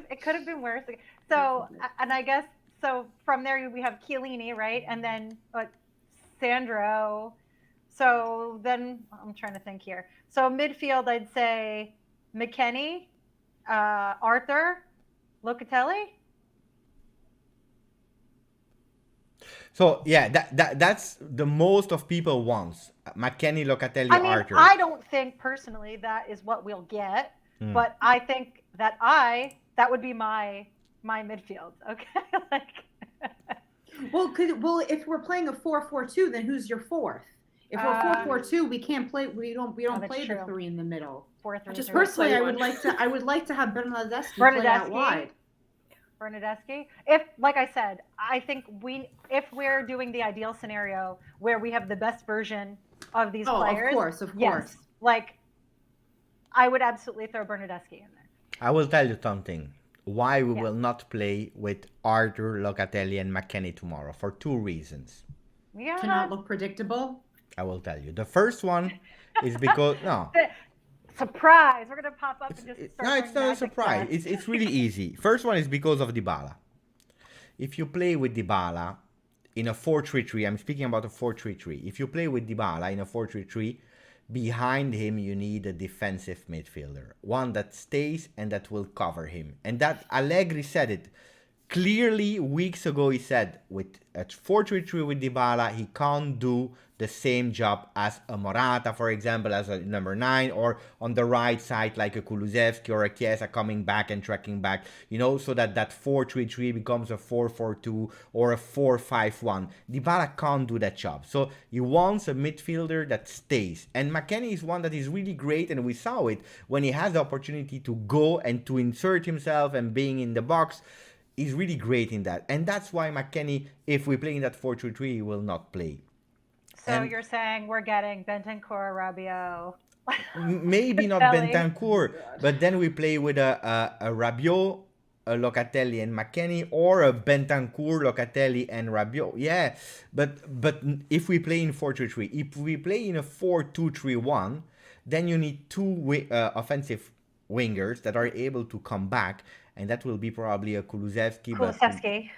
it could have been worse. So, and I guess so. From there, we have Chiellini, right, and then Sandro. So then I'm trying to think here. So midfield, I'd say McKennie, Arthur, Locatelli.
So yeah, that's the most of people wants. McKennie, Locatelli, Arthur.
I don't think personally that is what we'll get, but I think that that would be my midfield. Okay,
Well, if we're playing a 4-4-2, then who's your fourth? If we're 4-4-2, we can't play. We don't play the 3 in the middle.
4-3.
Just personally, I would like to have Bernardeschi play out wide.
Bernardeschi. If, like I said, I think if we're doing the ideal scenario where we have the best version of these players,
of course.
Yes, I would absolutely throw Bernardeschi in there.
I will tell you something. Why we will not play with Arthur, Locatelli, and McKennie tomorrow, for 2 reasons.
Yeah.
To not look predictable?
I will tell you. The first one is because
surprise! We're gonna pop up and just start.
No, it's not a surprise. It's really easy. First one is because of Dybala. If you play with Dybala in a 4-3-3, I'm speaking about a 4-3-3. If you play with Dybala in a 4-3-3, behind him you need a defensive midfielder, one that stays and that will cover him. And that Allegri said it clearly weeks ago. He said with a 4-3-3 with Dybala, he can't do the same job as a Morata, for example, as a number 9, or on the right side like a Kulusevski or a Chiesa coming back and tracking back, so that 4-3-3 becomes a 4-4-2 or a 4-5-1. Dybala can't do that job. So he wants a midfielder that stays. And McKennie is one that is really great, and we saw it when he has the opportunity to go and to insert himself and being in the box. He's really great in that. And that's why McKennie, if we play in that 4-3-3, he will not play.
So you're saying we're getting Bentancur, Rabiot.
Maybe not Bentancur, but then we play with a Rabiot, a Locatelli and McKennie, or a Bentancur, Locatelli and Rabiot. Yeah, but if we play in 4-3-3, if we play in a 4-2-3-1, then you need 2 offensive wingers that are able to come back. And that will be probably a Kulusevski. Kulusevski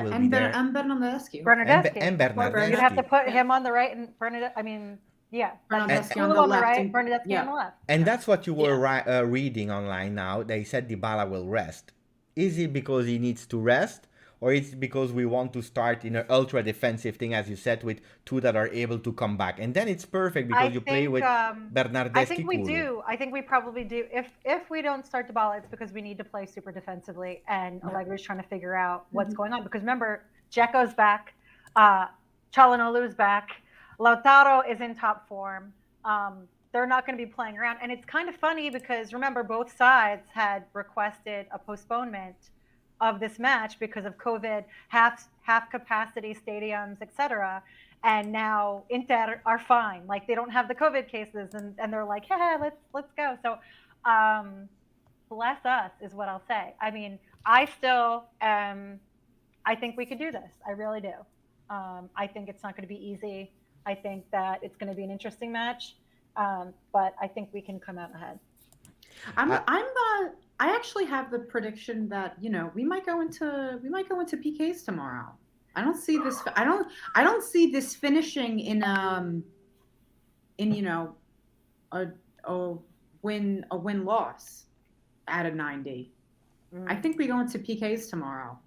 will be there.
And Bernardeschi.
And Bernardeschi.
You'd have to put him on the right and Bernardeschi on the right, Bernardeschi on the left.
And that's what you were reading online now. They said Dybala will rest. Is it because he needs to rest? or it's because we want to start in an ultra defensive thing, as you said, with two that are able to come back, and then it's perfect because you play with Bernardeschi.
I think we do. I think we probably do. If we don't start Dybala, it's because we need to play super defensively, and Allegri's trying to figure out what's going on. Because remember, Dzeko's back, Çalhanoğlu's back, Lautaro is in top form. They're not going to be playing around. And it's kind of funny because remember, both sides had requested a postponement of this match because of COVID, half capacity stadiums, etc. And now Inter are fine. Like they don't have the COVID cases and they're like, hey, let's go. So bless us is what I'll say. I mean, I still I think we could do this. I really do. I think it's not going to be easy. I think that it's going to be an interesting match. But I think we can come out ahead.
I actually have the prediction that we might go into PKs tomorrow. I don't see this. I don't see this finishing in a win-loss out of 90. I think we go into PKs tomorrow.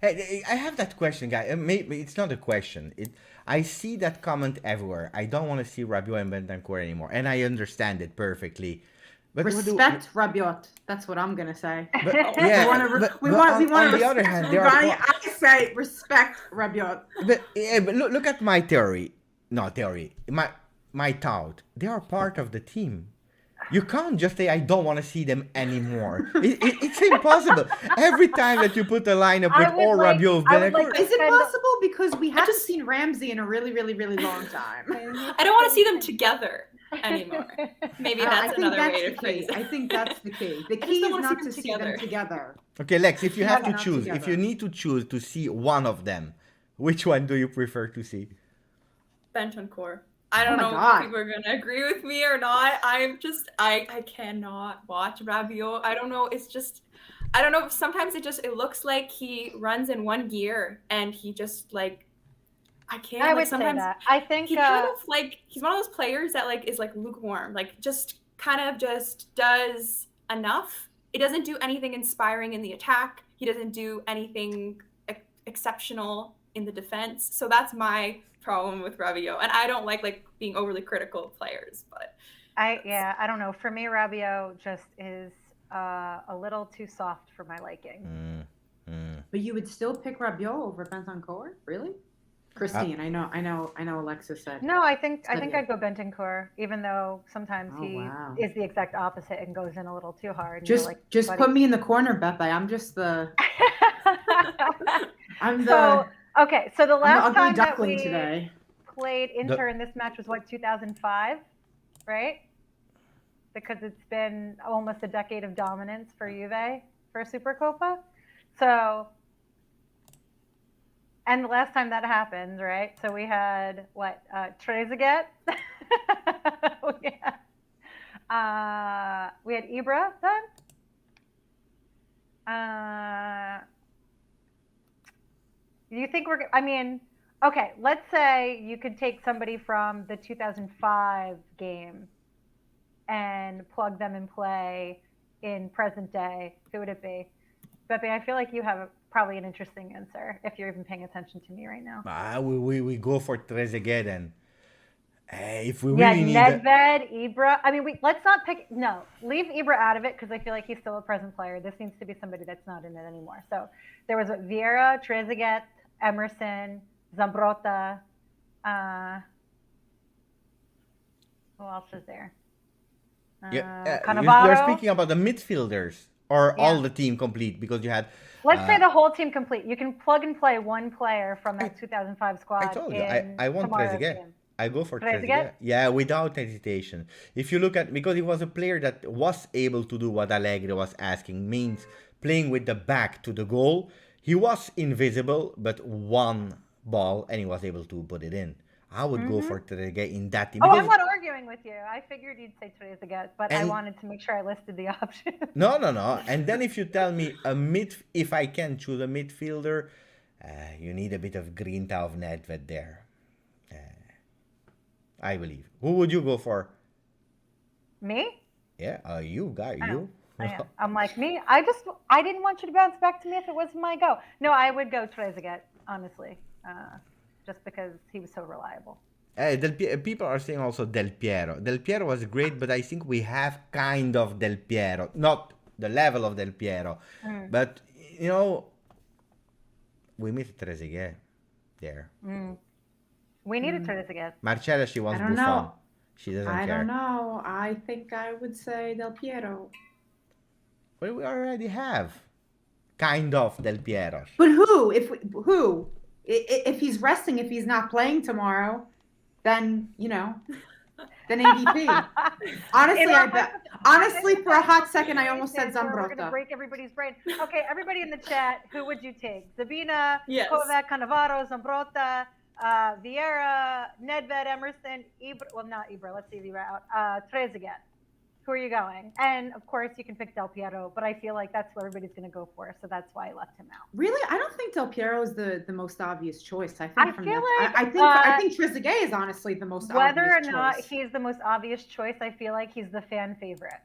Hey, I have that question, guy. Maybe it's not a question. I see that comment everywhere. I don't want to see Rabiot and Bentancur anymore, and I understand it perfectly. But
respect Rabiot. That's what I'm gonna say.
But, yeah, on the other hand,
I say respect Rabiot.
But look at my theory. No theory. My thought. They are part of the team. You can't just say, I don't want to see them anymore. It's impossible. Every time that you put a lineup with Rabiot,
is it possible? Because we haven't seen Ramsey in a really, really, really long time.
I don't want to see them together anymore. Maybe that's another way to phrase it.
I think that's the key. The key is not to see them together.
Okay, Lex, if you have to choose, if you need to choose to see one of them, which one do you prefer to see?
Bentancur. I don't know if people are going to agree with me or not. I cannot watch Rabiot. I don't know. It's just, I don't know. Sometimes it looks like he runs in one gear and he just I can't.
I would sometimes say that. I think
he kind of he's one of those players that is lukewarm, just kind of just does enough. It doesn't do anything inspiring in the attack. He doesn't do anything exceptional in the defense. So that's my problem with Rabiot, and I don't like being overly critical of players, but
I don't know. For me, Rabiot just is a little too soft for my liking.
But you would still pick Rabiot over Bentancur, really? Christine, I know. Alexis said
no. I think I'd go Bentancur, even though sometimes he is the exact opposite and goes in a little too hard.
Just put me in the corner, Beppe. I'm just the.
Okay, so the last time that we
played
Inter in this match was 2005, right? Because it's been almost a decade of dominance for Juve for Supercoppa. So, and the last time that happened, right? So we had Trezeguet. We had Ibra then. Do you think okay, let's say you could take somebody from the 2005 game and plug them in play in present day. Who would it be? Beppe, I feel like you have probably an interesting answer if you're even paying attention to me right now.
We go for Trezeguet then. If we really need
Nedved, Ibra. Let's not pick. No, leave Ibra out of it because I feel like he's still a present player. This needs to be somebody that's not in it anymore. So there was Vieira, Trezeguet, Emerson, Zambrotta. Who else is there?
You're speaking about the midfielders or all the team complete because you had.
Let's say the whole team complete. You can plug and play one player from that 2005 squad.
I told you, I want Trezeguet. I go for Trezeguet. Yeah, without hesitation. If you look at, because he was a player that was able to do what Allegri was asking, means playing with the back to the goal. He was invisible, but one ball, and he was able to put it in. I would go for Trezeguet in that team.
I'm not arguing with you. I figured you'd say Trezeguet, but I wanted to make sure I listed the options.
No. And then if you tell me if I can choose a midfielder, you need a bit of grinta of Nedved there. I believe. Who would you go for?
Me?
Yeah, you, guy, you.
I'm like me. I didn't want you to bounce back to me if it wasn't my go. No, I would go Trezeguet, honestly, just because he was so reliable.
People are saying also Del Piero. Del Piero was great, but I think we have kind of Del Piero, not the level of Del Piero, but you know, we miss Trezeguet there.
We needed Trezeguet.
Marcella, she wants
I don't
Buffon.
know.
She doesn't
I
care.
don't know. I think I would say Del Piero.
Well, we already have kind of Del Piero.
But who? If he's resting, if he's not playing tomorrow, then then MVP. Honestly, for a hot second, I almost said
We're going to
Zambrotta.
break everybody's brain. Okay, everybody in the chat, who would you take? Zabina,
Yes.
Kovac, Cannavaro, Zambrotta, Vieira, Nedved, Emerson, Ibra. Well, not Ibra. Let's see Ibra out. Trezeguet. Who are you going? And of course, you can pick Del Piero, but I feel like that's what everybody's going to go for, so that's why I left him out.
Really, I don't think Del Piero is the most obvious choice. I
I
think
feel like,
I think Trezeguet is honestly the most
whether
obvious
or not
choice.
he's the most obvious choice, I feel like he's the fan favorite,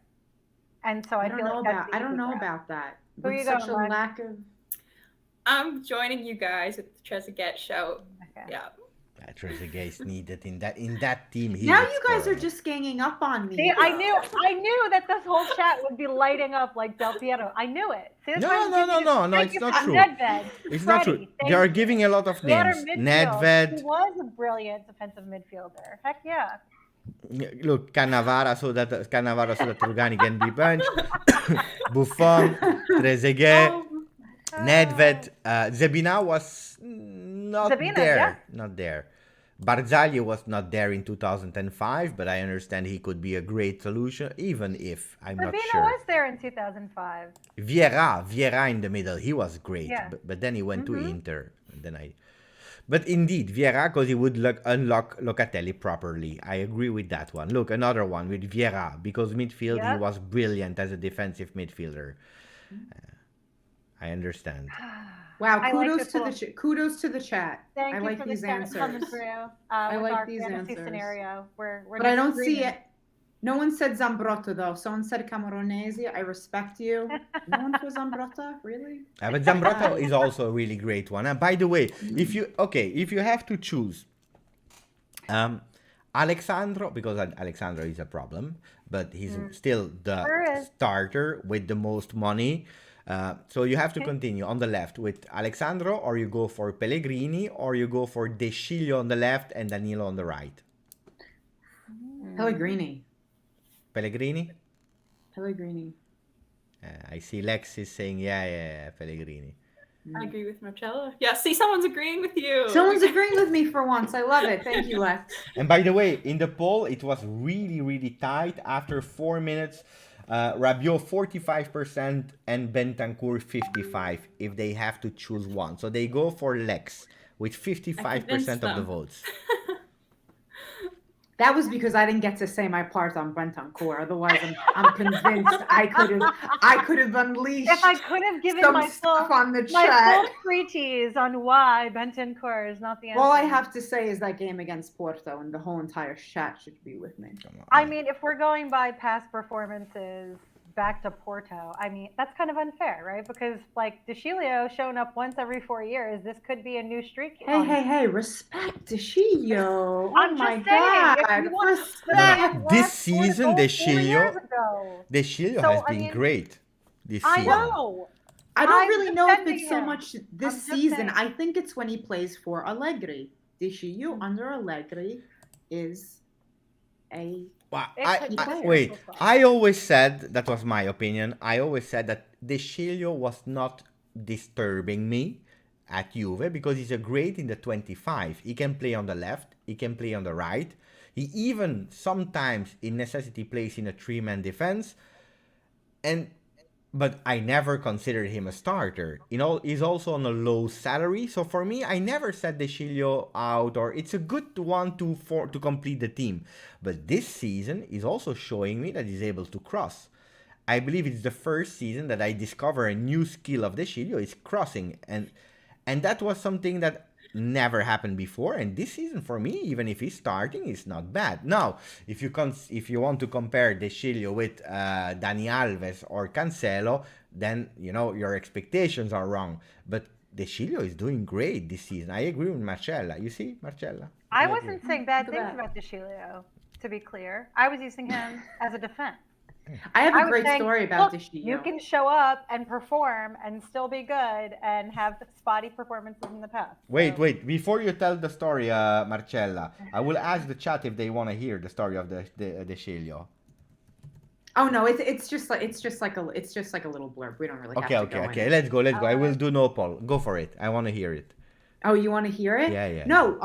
and so I
don't
feel
know
like that's
about
the
I don't
easy
know
route.
about that.
Who
With
you
such
going,
a
Lex?
lack of
I'm joining you guys with the Trezeguet show.
Okay.
Yeah.
Trezeguet is needed in that team.
now you guys are just ganging up on me.
See, I knew that this whole chat would be lighting up like Del Piero. I knew it. See, that's why I'm giving you-
No,
Thank
it's
you
not
for
true.
Nedved,
It's not true.
Freddie,
They
thank
are
you.
giving a lot of
Water
names.
midfield.
Nedved.
He was a brilliant defensive midfielder. Heck yeah.
Look, Cannavaro so that Rugani can be benched. Buffon, Trezeguet, Nedved, Zebina was not
Zebina,
there.
yeah.
Not there. Barzagli was not there in 2005, but I understand he could be a great solution, even if I'm not
Sabina
sure.
was there in 2005.
Vieira in the middle, he was great,
Yeah.
but then he went to Inter. And then But indeed, Vieira, because he would unlock Locatelli properly. I agree with that one. Look, another one with Vieira, because midfield, he
Yep.
was brilliant as a defensive midfielder. I understand.
Wow,
I like
kudos
this
to
little-
kudos to the chat.
Thank
I
you
like
for
these
the chat
answers.
coming through.
I
With
like
our
these
fantasy
answers.
scenario. We're
But I don't
disagreeing.
see it. No one said Zambrotta though. Someone said Camoronesi. I respect you. No one for Zambrotta, really?
But Zambrotta is also a really great one. And by the way, if you have to choose, Alexandro, because Alexandro is a problem, but he's still the
Sure is.
starter with the most money. So you have to continue on the left with Alexandro, or you go for Pellegrini, or you go for De Sciglio on the left and Danilo on the right.
Pellegrini.
Pellegrini? I see Lex is saying, yeah, Pellegrini.
I agree with Marcella. Yeah, see, someone's agreeing with you.
Someone's agreeing with me for once. I love it. Thank you, Lex.
And by the way, in the poll, it was really, really tight. After 4 minutes, Rabiot 45% and Bentancur 55% if they have to choose one. So they go for Lex with 55% of the
them.
votes.
That was because I didn't get to say my part on Bentancur. Otherwise, I'm convinced I could have unleashed
If I could have given
some
my
stuff
full
on the chat.
treatise on why Bentancur is not the answer.
All I have to say is that game against Porto, and the whole entire chat should be with me.
Come on.
I mean, if we're going by past performances back to Porto, I mean, that's kind of unfair, right? Because, like, De Sciglio showing up once every 4 years, this could be a new streak.
Hey, respect to Sciglio.
I'm
Oh my
just saying, if
God,
you want
respect.
This season, De Sciglio
So,
has
I
been
mean,
great this
I
season.
know.
I don't
I'm
really know if
defending
it's so
him.
much this
I'm just
season.
saying.
I think it's when he plays for Allegri. De Sciglio under Allegri is a
Well,
It could be
wait,
football.
I always said, that was my opinion, I always said that De Sciglio was not disturbing me at Juve because he's a great in the 25. He can play on the left, he can play on the right. He even sometimes in necessity plays in a 3-man defense. But I never considered him a starter. You know, he's also on a low salary. So for me, I never set De Sciglio out, or it's a good one to complete the team. But this season is also showing me that he's able to cross. I believe it's the first season that I discover a new skill of De Sciglio is crossing. And that was something that never happened before, and this season for me, even if he's starting, is not bad. Now, if you want to compare De Sciglio with Dani Alves or Cancelo, then your expectations are wrong. But De Sciglio is doing great this season. I agree with Marcella. You see, Marcella?
I wasn't saying bad
Look at
things
that.
about De Sciglio, to be clear. I was using him as a defense.
I have
I
a
was
great
saying,
story about
look,
Sciglio.
you can show up and perform and still be good and have spotty performances in the past.
Wait,
So-
wait. Before you tell the story, Marcella, I will ask the chat if they want to hear the story of the Sciglio.
Oh no, it's just like a little blurb. We don't really have to go in.
Okay. Let's go. I will do no poll. Go for it. I want to hear it.
Oh, you want to hear it?
Yeah.
No,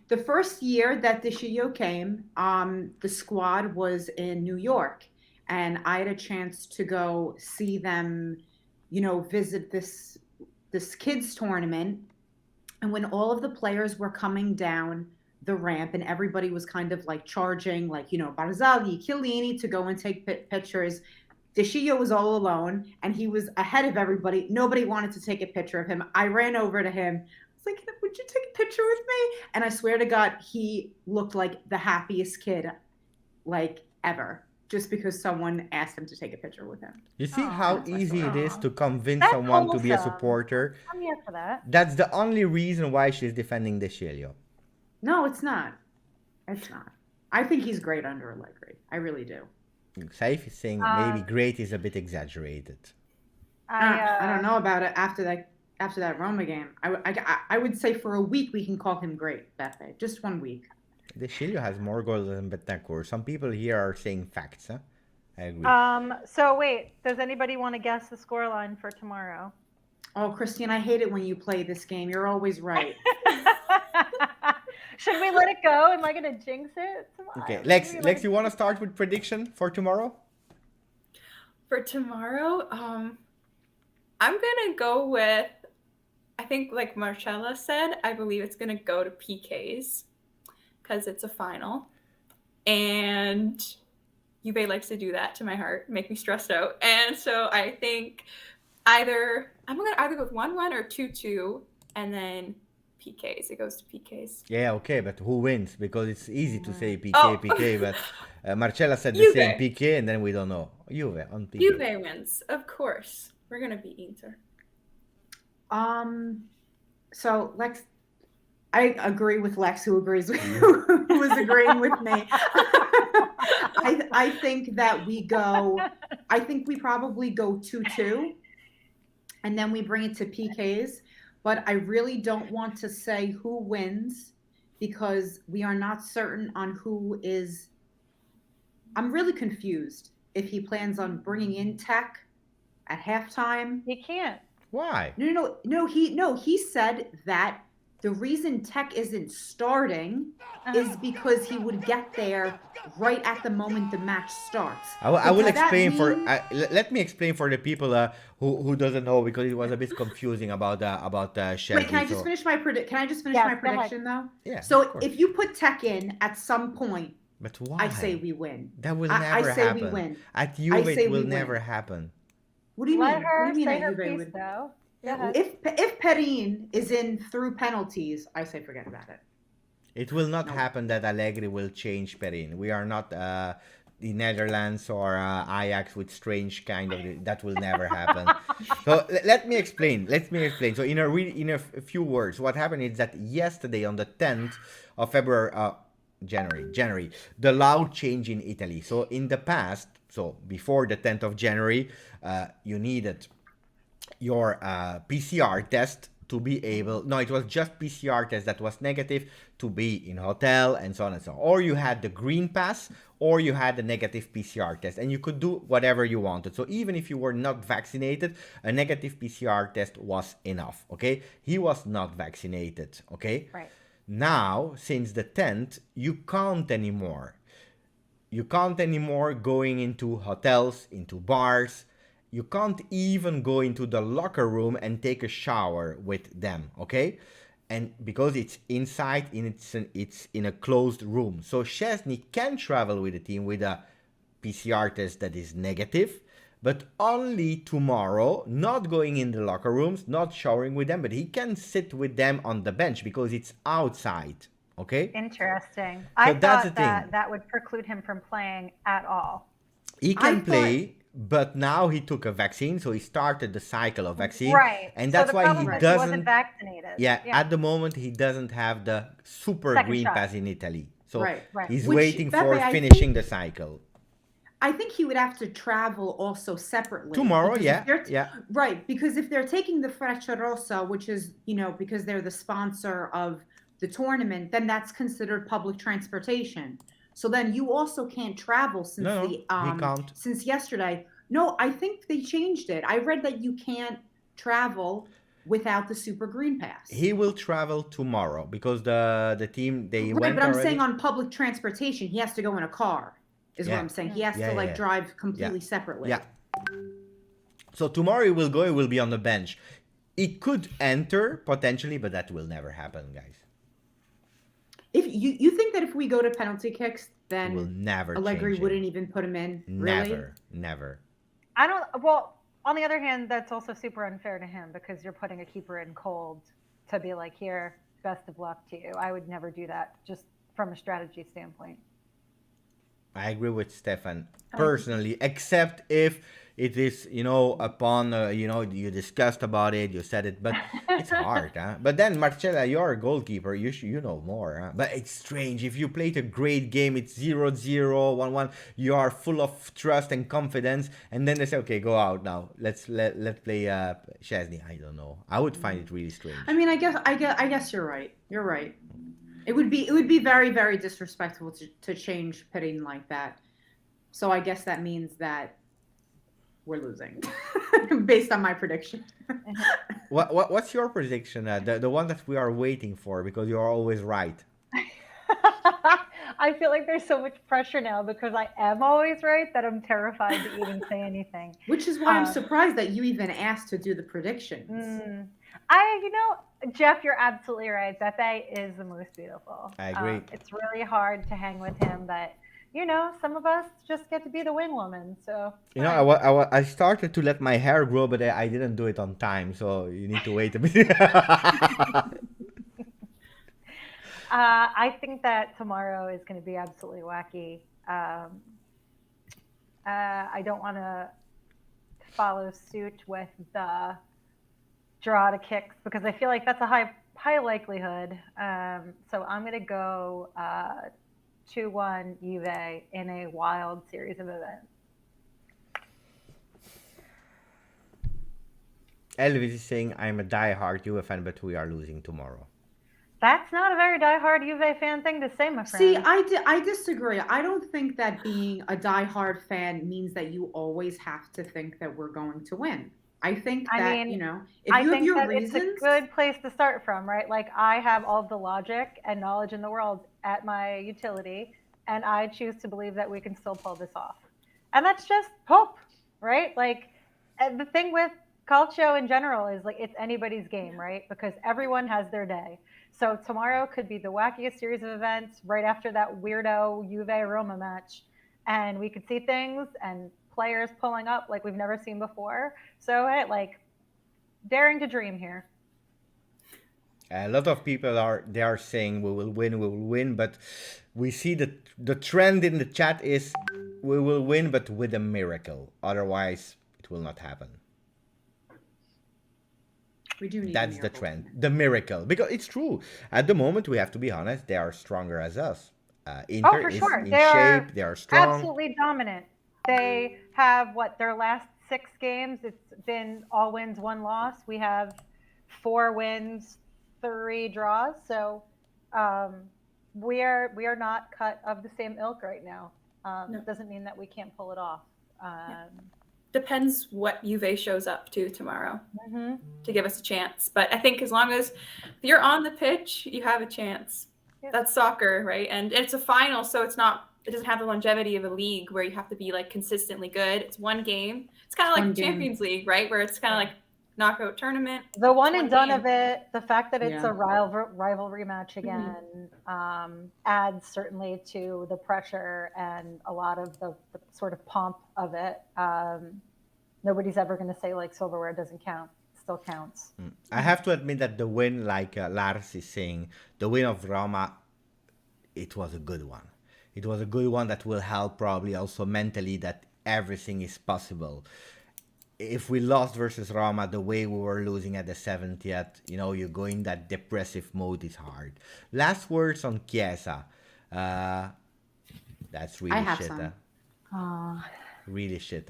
the first year that the Sciglio came, the squad was in New York, and I had a chance to go see them, visit this kids tournament. And when all of the players were coming down the ramp and everybody was kind of like charging, like, Barzagli, Chiellini to go and take pictures, De Sciglio was all alone and he was ahead of everybody. Nobody wanted to take a picture of him. I ran over to him. I was like, would you take a picture with me? And I swear to God, he looked like the happiest kid, like, ever, just because someone asked him to take a picture with him.
You see
Aw,
how
that's my
easy it
story.
is to convince
That's
someone to be a
wholesome.
supporter.
I'm here for that.
That's the only reason why she's defending De Sciglio.
No, it's not. It's not. I think he's great under Allegri. I really do.
Saif is saying maybe great is a bit exaggerated.
I don't know about it after that Roma game. I would say for a week we can call him great, Beppe. Just 1 week.
De Sciglio has more goals than Betancourt. Some people here are saying facts, huh? I agree.
So wait, does anybody want to guess the scoreline for tomorrow?
Oh, Christine, I hate it when you play this game. You're always right.
Should we let it go? Am I gonna jinx it?
Okay,
Maybe
Lex, you want to start with prediction for tomorrow?
For tomorrow, I'm gonna go with, I think like Marcella said, I believe it's gonna go to PKs because it's a final, and Juve likes to do that to my heart, make me stressed out, and so I think I'm gonna either go with 1-1 or 2-2, and then PKs. It goes to PKs.
Yeah, okay, but who wins? Because it's easy to say PK,
Oh.
PK, but Marcella said the
Juve.
same PK, and then we don't know. Juve on PK.
Juve wins, of course. We're gonna beat Inter.
So Lex, I agree with Lex, who agrees with who was agreeing with me. I think that I think we probably go 2-2, and then we bring it to PKs. But I really don't want to say who wins because we are not certain on who is. I'm really confused if he plans on bringing in Tech at halftime.
You can't.
Why?
No. He said that the reason Tech isn't starting is because he would get there right at the moment the match starts.
I will
Does that
explain
mean-
let me explain for the people who doesn't know, because it was a bit confusing about Szczęsny.
Wait, can I just finish my
Yeah, go ahead.
prediction though?
Yeah,
So
of course.
if you put Tech in at some point,
But why?
I say we win.
That will
I
never
say
happen.
we win.
At Juve,
say
it will
we
never
win.
happen.
What do you
Let
mean?
her
What do you
say
mean
her
that Juve
piece,
would?
though. Go ahead.
If Perin is in through penalties, I say forget about it.
It will not
No.
happen that Allegri will change Perin. We are not the Netherlands or Ajax with strange kind of. That will never happen. So let me explain. So in a few words, what happened is that yesterday on the 10th of February, January, the law changed in Italy. So in the past, so before the 10th of January, you needed your PCR test to be able, no, it was just PCR test that was negative to be in hotel and so on and so on. Or you had the green pass, or you had the negative PCR test, and you could do whatever you wanted. So even if you were not vaccinated, a negative PCR test was enough, okay? He was not vaccinated, okay?
Right.
Now, since the 10th, you can't anymore. You can't anymore going into hotels, into bars. You can't even go into the locker room and take a shower with them, okay? And because it's inside, it's in a closed room. So Szczęsny can travel with the team with a PCR test that is negative, but only tomorrow, not going in the locker rooms, not showering with them, but he can sit with them on the bench because it's outside. Okay?
Interesting.
So
I
that's the
thought that
thing.
that would preclude him from playing at all.
He
I
can
thought-
play, but now he took a vaccine, so he started the cycle of vaccine.
Right.
And
So
that's
the
why
problem
he
is he wasn't
doesn't.
vaccinated.
Yeah, at the moment he doesn't have the super
Second
green
shot.
pass in Italy. So
Right.
he's
Which,
waiting
Pepe,
for
I
finishing the cycle.
I think he would have to travel also separately.
Tomorrow,
because
yeah,
if they're
yeah.
Right, because if they're taking the Frecciarossa, which is, because they're the sponsor of the tournament, then that's considered public transportation. So then you also can't travel since
No, he can't.
since yesterday. No, I think they changed it. I read that you can't travel without the Super Green Pass.
He will travel tomorrow because the team they
Right,
went
but I'm
already.
saying on public transportation, he has to go in a car, is what
Yeah.
I'm saying. He has
Yeah,
to
yeah.
drive completely separately.
Yeah. So tomorrow he will go. He will be on the bench. He could enter potentially, but that will never happen, guys.
If you think that if we go to penalty kicks,
He will
then
never
Allegri
change him.
wouldn't even put him in? Really?
Never, never.
I don't. Well, on the other hand, that's also super unfair to him because you're putting a keeper in cold to be like, here, best of luck to you. I would never do that, just from a strategy standpoint.
I agree with Stefan personally, except if it is, upon, you discussed about it, you said it, but it's hard, huh? But then, Marcella, you're a goalkeeper, you know more, huh? But it's strange, if you played a great game, it's 0-0, 1-1, you are full of trust and confidence, and then they say, okay, go out now, let's play Szczęsny. I don't know. I would find it really strange.
I mean, I guess you're right. You're right. It would be very, very disrespectful to change Perin like that. So I guess that means that we're losing, based on my prediction.
What's your prediction? The one that we are waiting for, because you're always right.
I feel like there's so much pressure now because I am always right that I'm terrified to even say anything.
Which is why I'm surprised that you even asked to do the predictions.
Jeff, you're absolutely right. Pepe is the most beautiful.
I agree.
It's really hard to hang with him, but some of us just get to be the wing woman. So
I started to let my hair grow, but I didn't do it on time, so you need to wait a bit.
I think that tomorrow is going to be absolutely wacky. I don't want to follow suit with the draw to kicks because I feel like that's a high likelihood. So I'm going to go 2-1 Juve in a wild series of events.
Elvis is saying, I'm a diehard Juve fan, but we are losing tomorrow.
That's not a very diehard Juve fan thing to say, my friend.
See, I disagree. I don't think that being a diehard fan means that you always have to think that we're going to win. I think that, if you have your reasons...
it's a good place to start from, right? Like, I have all the logic and knowledge in the world at my utility, and I choose to believe that we can still pull this off. And that's just hope, right? Like, the thing with Calcio in general is, like, it's anybody's game, right? Because everyone has their day. So tomorrow could be the wackiest series of events right after that weirdo Juve-Roma match. And we could see things and players pulling up like we've never seen before. So, hey, like, daring to dream here.
A lot of people are saying we will win, but we see the trend in the chat is we will win, but with a miracle. Otherwise, it will not happen.
We do need
That's the trend, the miracle, because it's true. At the moment, we have to be honest; they are stronger as us. Inter
for
is
sure.
in
They
shape.
are
They are strong.
Absolutely dominant. They have their last 6 games. It's been all wins, 1 loss. We have 4 wins, 3 draws. So we are not cut of the same ilk right now.
No.
It doesn't mean that we can't pull it off.
Depends what Juve shows up to tomorrow
Mm-hmm.
to give us a chance. But I think as long as you're on the pitch, you have a chance.
Yeah.
That's soccer, right? And it's a final, so it doesn't have the longevity of a league where you have to be like consistently good. It's one game. It's kind of like the Champions League, right? Where it's kind of like knockout tournament.
The one
It's
and done
game.
of it, the fact that it's
Yeah.
a rivalry match again, adds certainly to the pressure and a lot of the sort of pomp of it. nobody's ever going to say like silverware doesn't count. It still counts.
I have to admit that the win, like Lars is saying, the win of Roma, it was a good one. It was a good one that will help probably also mentally that everything is possible. If we lost versus Roma the way we were losing at the 70th, you know, you go in that depressive mode, is hard. Last words on Chiesa. That's really
I have
shit.
some.
Really shit.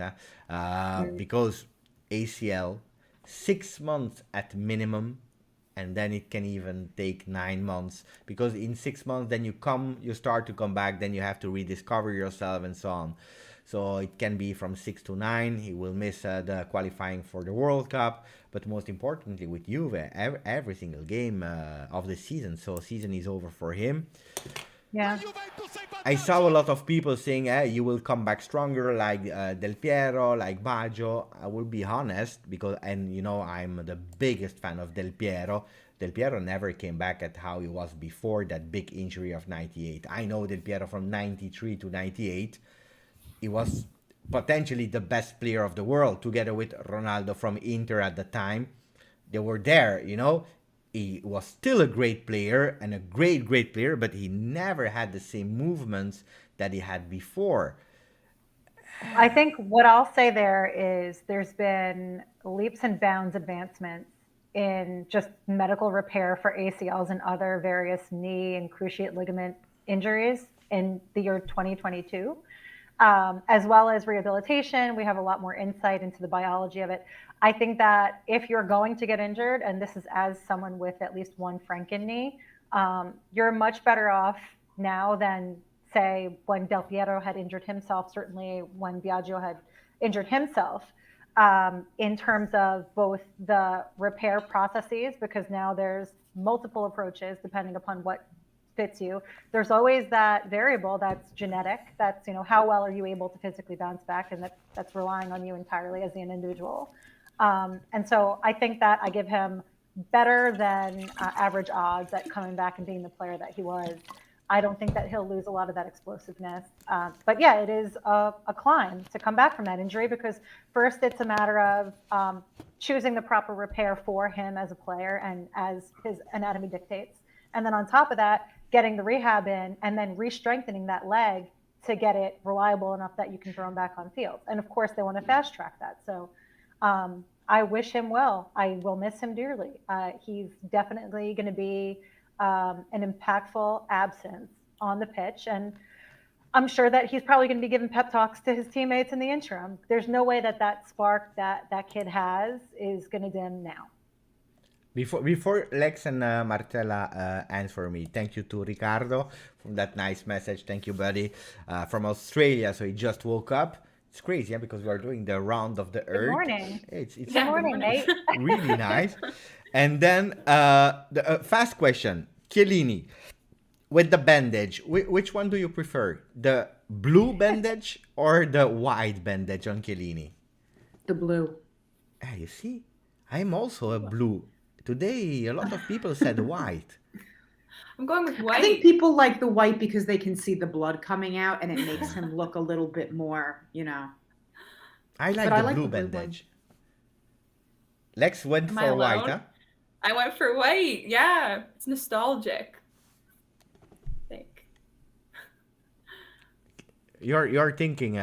Because ACL, 6 months at minimum, and then it can even take 9 months. Because in 6 months, then you start to come back, then you have to rediscover yourself and so on. So it can be from 6 to 9. He will miss the qualifying for the World Cup. But most importantly, with Juve, every single game of the season. So season is over for him.
Yeah.
I saw a lot of people saying, you will come back stronger, like Del Piero, like Baggio. I will be honest, because, and you know, I'm the biggest fan of Del Piero. Del Piero never came back at how he was before that big injury of 98. I know Del Piero from 93 to 98. He was potentially the best player of the world, together with Ronaldo from Inter at the time. They were there, you know. He was still a great player and a great player, but he never had the same movements that he had before.
I think what I'll say there is there's been leaps and bounds advancements in just medical repair for ACLs and other various knee and cruciate ligament injuries in the year 2022. As well as rehabilitation. We have a lot more insight into the biology of it. I think that if you're going to get injured, and this is as someone with at least one Franken knee, you're much better off now than, say, when Del Piero had injured himself, certainly when Biagio had injured himself, in terms of both the repair processes, because now there's multiple approaches depending upon what fits you. There's always that variable that's genetic. That's, you know, how well are you able to physically bounce back, and that's relying on you entirely as an individual. And so I think that I give him better than average odds at coming back and being the player that he was. I don't think that he'll lose a lot of that explosiveness. But yeah, it is a climb to come back from that injury, because first it's a matter of choosing the proper repair for him as a player and as his anatomy dictates. And then on top of that, getting the rehab in and then re-strengthening that leg to get it reliable enough that you can throw him back on field. And of course, they want to fast track that. So I wish him well. I will miss him dearly. He's definitely going to be an impactful absence on the pitch. And I'm sure that he's probably going to be giving pep talks to his teammates in the interim. There's no way that spark that kid has is going to dim now.
Before Lex and Marcella answer me, thank you to Ricardo for that nice message. Thank you, buddy. From Australia, so he just woke up. It's crazy, yeah, because we are doing the round of the earth.
Good morning.
It's
Good morning, mate.
really nice. And then the fast question, Chiellini, with the bandage, which one do you prefer? The blue bandage or the white bandage on Chiellini?
The blue.
You see, I'm also a blue. Today, a lot of people said white.
I'm going with white.
I think people like the white because they can see the blood coming out and it makes him look a little bit more, you know.
I like the blue bandage. Lex went for white, huh?
I went for white. Yeah, it's nostalgic. I think.
You're thinking,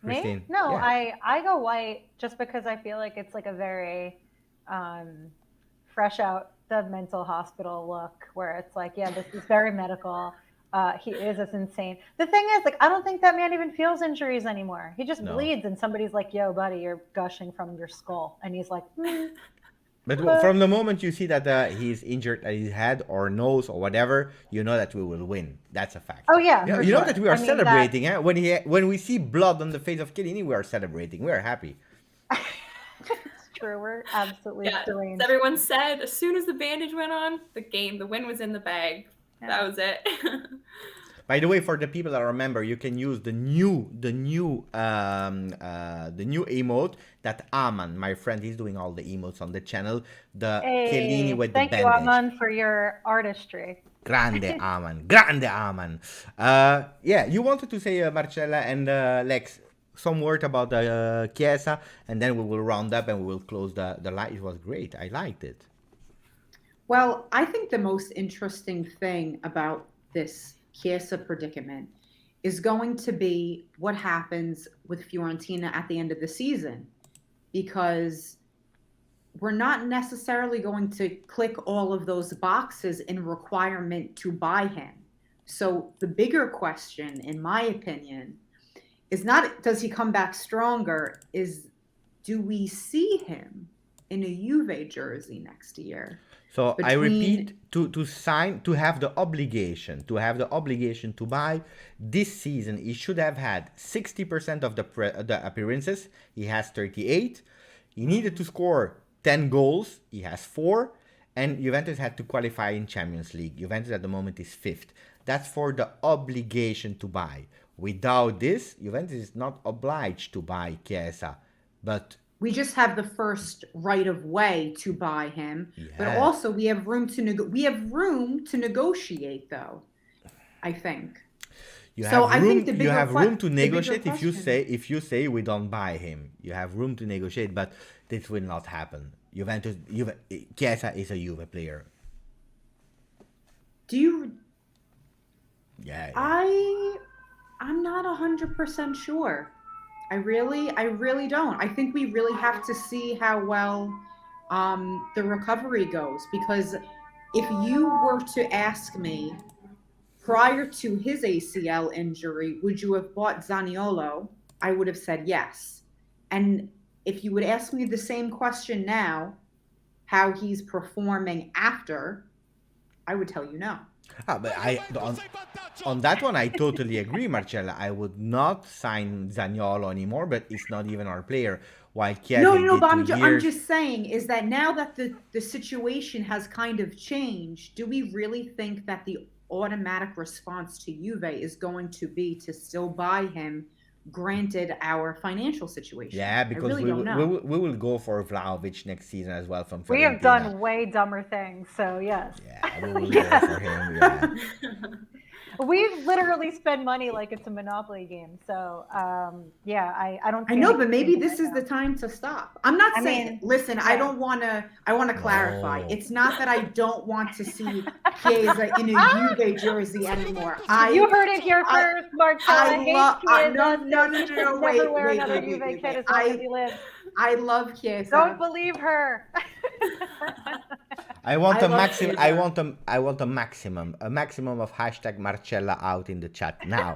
Christine?
Me? No,
yeah.
I go white just because I feel like it's like a very fresh out the mental hospital look, where it's like, yeah, this is very medical. He is this insane. The thing is, like, I don't think that man even feels injuries anymore. He just bleeds, and somebody's like, "Yo, buddy, you're gushing from your skull," and he's like,
But from the moment you see that he's injured at his head or nose or whatever, you know that we will win. That's a fact.
Oh yeah,
you know that we are celebrating. When we see blood on the face of Chiellini, we are celebrating. We are happy.
It's true. We're absolutely deranged.
Everyone said as soon as the bandage went on, the win was in the bag. Yeah. That was it.
By the way, for the people that remember, you can use the new emote that Aman, my friend, he's doing all the emotes on the channel. The Chiellini with the bandage.
Thank you, Aman, for your artistry.
Grande Aman, grande Aman. Yeah, you wanted to say Marcella and Lex, some word about Chiesa, and then we will round up and we will close the live. It was great. I liked it.
Well, I think the most interesting thing about this Chiesa predicament is going to be what happens with Fiorentina at the end of the season, because we're not necessarily going to click all of those boxes in requirement to buy him. So the bigger question, in my opinion, is not does he come back stronger, is do we see him in a Juve jersey next year?
So I repeat, to sign, to have the obligation to buy this season, he should have had 60% of the appearances. He has 38. He needed to score 10 goals. He has 4. And Juventus had to qualify in Champions League. Juventus at the moment is 5th. That's for the obligation to buy. Without this, Juventus is not obliged to buy Chiesa. But
we just have the first right of way to buy him, but also we have room to negotiate, though. I think.
You have room to negotiate if you say we don't buy him. You have room to negotiate, but this will not happen. Chiesa is a Juve player.
Do you?
Yeah.
I'm not 100% sure. I really don't. I think we really have to see how well the recovery goes, because if you were to ask me prior to his ACL injury, would you have bought Zaniolo? I would have said yes. And if you would ask me the same question now, how he's performing after, I would tell you no.
But on that one, I totally agree, Marcella. I would not sign Zaniolo anymore, but it's not even our player. While Chiesa
no, but I'm just saying is that now that the situation has kind of changed, do we really think that the automatic response to Juve is going to be to still buy him, granted our financial situation?
Yeah, because we will go for Vlahovic next season as well from Fiorentina.
We have done way dumber things, so yes.
Yeah, we will go for him. Yeah.
We literally spend money like it's a Monopoly game. So, I don't.
I know, but maybe this is the time to stop. I'm not saying. Listen, I want to clarify. It's not that I don't want to see Chiesa in a Juve jersey anymore.
You heard it here first, Marcella.
No. Wait. I love Chiesa.
Don't believe her.
I want a maximum of hashtag Marcella out in the chat now.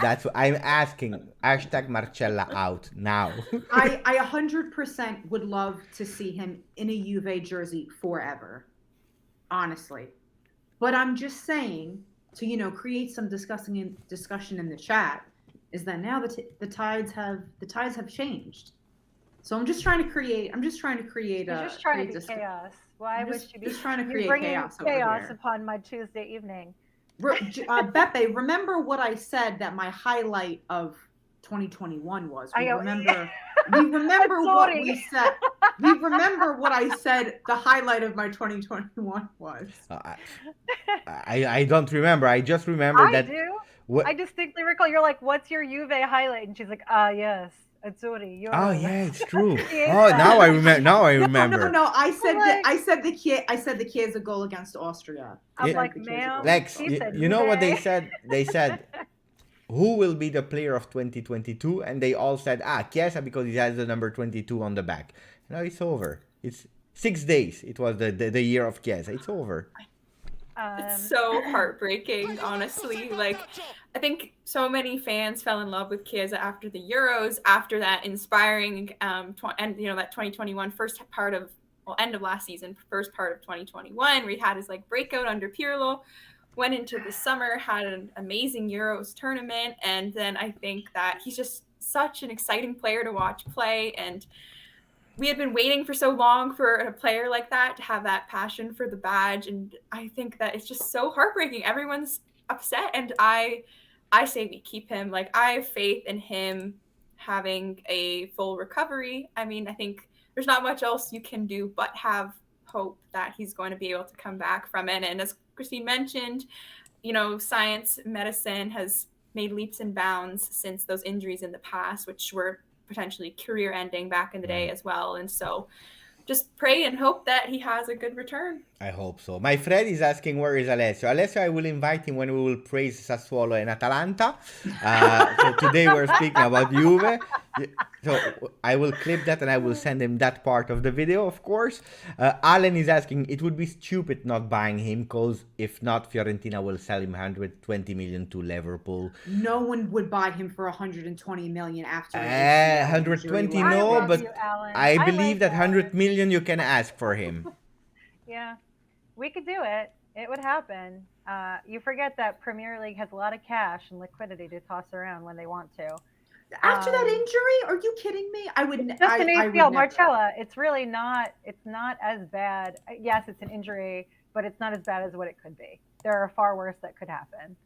That's what I'm asking. Hashtag Marcella out now.
I 100% would love to see him in a Juve jersey forever, honestly. But I'm just saying, to create some discussion in the chat, is that now the tides have changed. So I'm just trying to create.
You're just trying to be chaos. Why would you be?
Just trying to create chaos
upon my Tuesday evening.
Beppe, remember what I said that my highlight of 2021 was? We remember what we said. We remember what I said the highlight of my 2021 was.
I don't remember. I just remember that.
I do. I distinctly recall. You're like, "What's your Juve highlight?" And she's like, yes. Azzurri,
oh yeah, it's true. Oh, now I remember.
No. I said the Chiesa goal against Austria.
I'm like, ma'am.
Lex, you know what they said? They said, who will be the player of 2022? And they all said, Chiesa, because he has the number 22 on the back. Now it's over. It's 6 days. It was the year of Chiesa. It's over.
It's so heartbreaking, honestly. Like, I think so many fans fell in love with Chiesa after the Euros, after that inspiring and that 2021 end of last season, first part of 2021, where he had his breakout under Pirlo, went into the summer, had an amazing Euros tournament, and then I think that he's just such an exciting player to watch play, and we had been waiting for so long for a player like that to have that passion for the badge, and I think that it's just so heartbreaking. Everyone's upset, and I say we keep him. I have faith in him having a full recovery. I mean, I think there's not much else you can do but have hope that he's going to be able to come back from it. And as Christine mentioned, science, medicine has made leaps and bounds since those injuries in the past, which were potentially career ending back in the day as well. And so just pray and hope that he has a good return.
I hope so. My friend is asking where is Alessio. Alessio, I will invite him when we will praise Sassuolo and Atalanta. So today we're speaking about Juve. So I will clip that and I will send him that part of the video, of course. Alan is asking, it would be stupid not buying him because if not, Fiorentina will sell him 120 million to Liverpool.
No one would buy him for 120 million after.
120 no, but
you, Alan.
I believe
like
that 100 million you can ask for him.
Yeah, we could do it. It would happen. You forget that Premier League has a lot of cash and liquidity to toss around when they want to.
After that injury, are you kidding me? I would.
Just an ACL, Marcella. It's really not. It's not as bad. Yes, it's an injury, but it's not as bad as what it could be. There are far worse that could happen.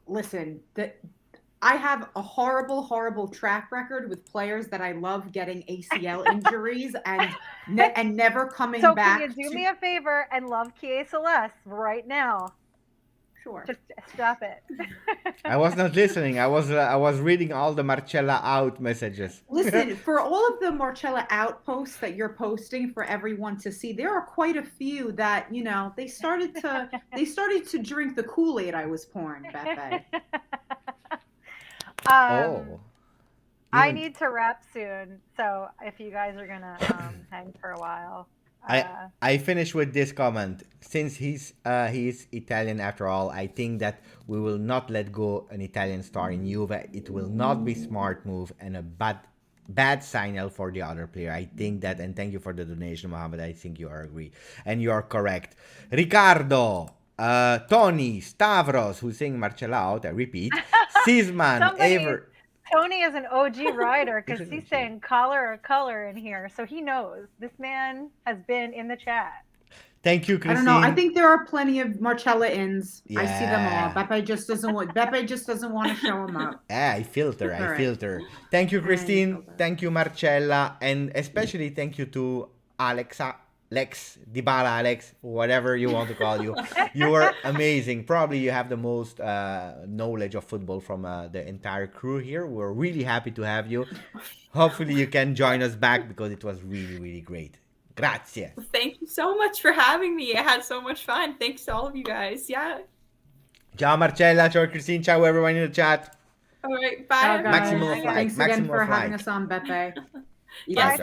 Listen. I have a horrible track record with players that I love getting ACL injuries and never coming back.
So can you do me a favor and love Chiesa less right now?
Sure.
Just stop it.
I was not listening. I was reading all the Marcella out messages.
Listen, for all of the Marcella out posts that you're posting for everyone to see, there are quite a few that, they started to drink the Kool-Aid I was pouring, Beppe.
I need to wrap soon, so if you guys are gonna hang for a while.
I finish with this comment. Since he's Italian after all, I think that we will not let go an Italian star in Juve. It will not be smart move and a bad signal for the other player. I think that, and thank you for the donation, Mohammed. I think you are agree and you are correct. Ricardo, Tony, Stavros, who's saying Marcella out. I repeat, Sisman, Aver.
Tony is an OG rider because he's saying color in here, so he knows. This man has been in the chat.
Thank you, Christine.
I don't know. I think there are plenty of Marcella ins. Yeah. I see them all. Beppe just doesn't want to show them up.
Yeah, I filter. Thank you, Christine. Thank you, Marcella, and especially thank you to Alexa. Lex, Dybala Alex, whatever you want to call you. You are amazing. Probably you have the most knowledge of football from the entire crew here. We're really happy to have you. Hopefully you can join us back because it was really, really great. Grazie.
Thank you so much for having me. I had so much fun. Thanks to all of you guys. Yeah.
Ciao Marcella, ciao Christine, ciao everyone in the chat.
All right, bye.
Thanks again for having us on, Beppe.
Yes.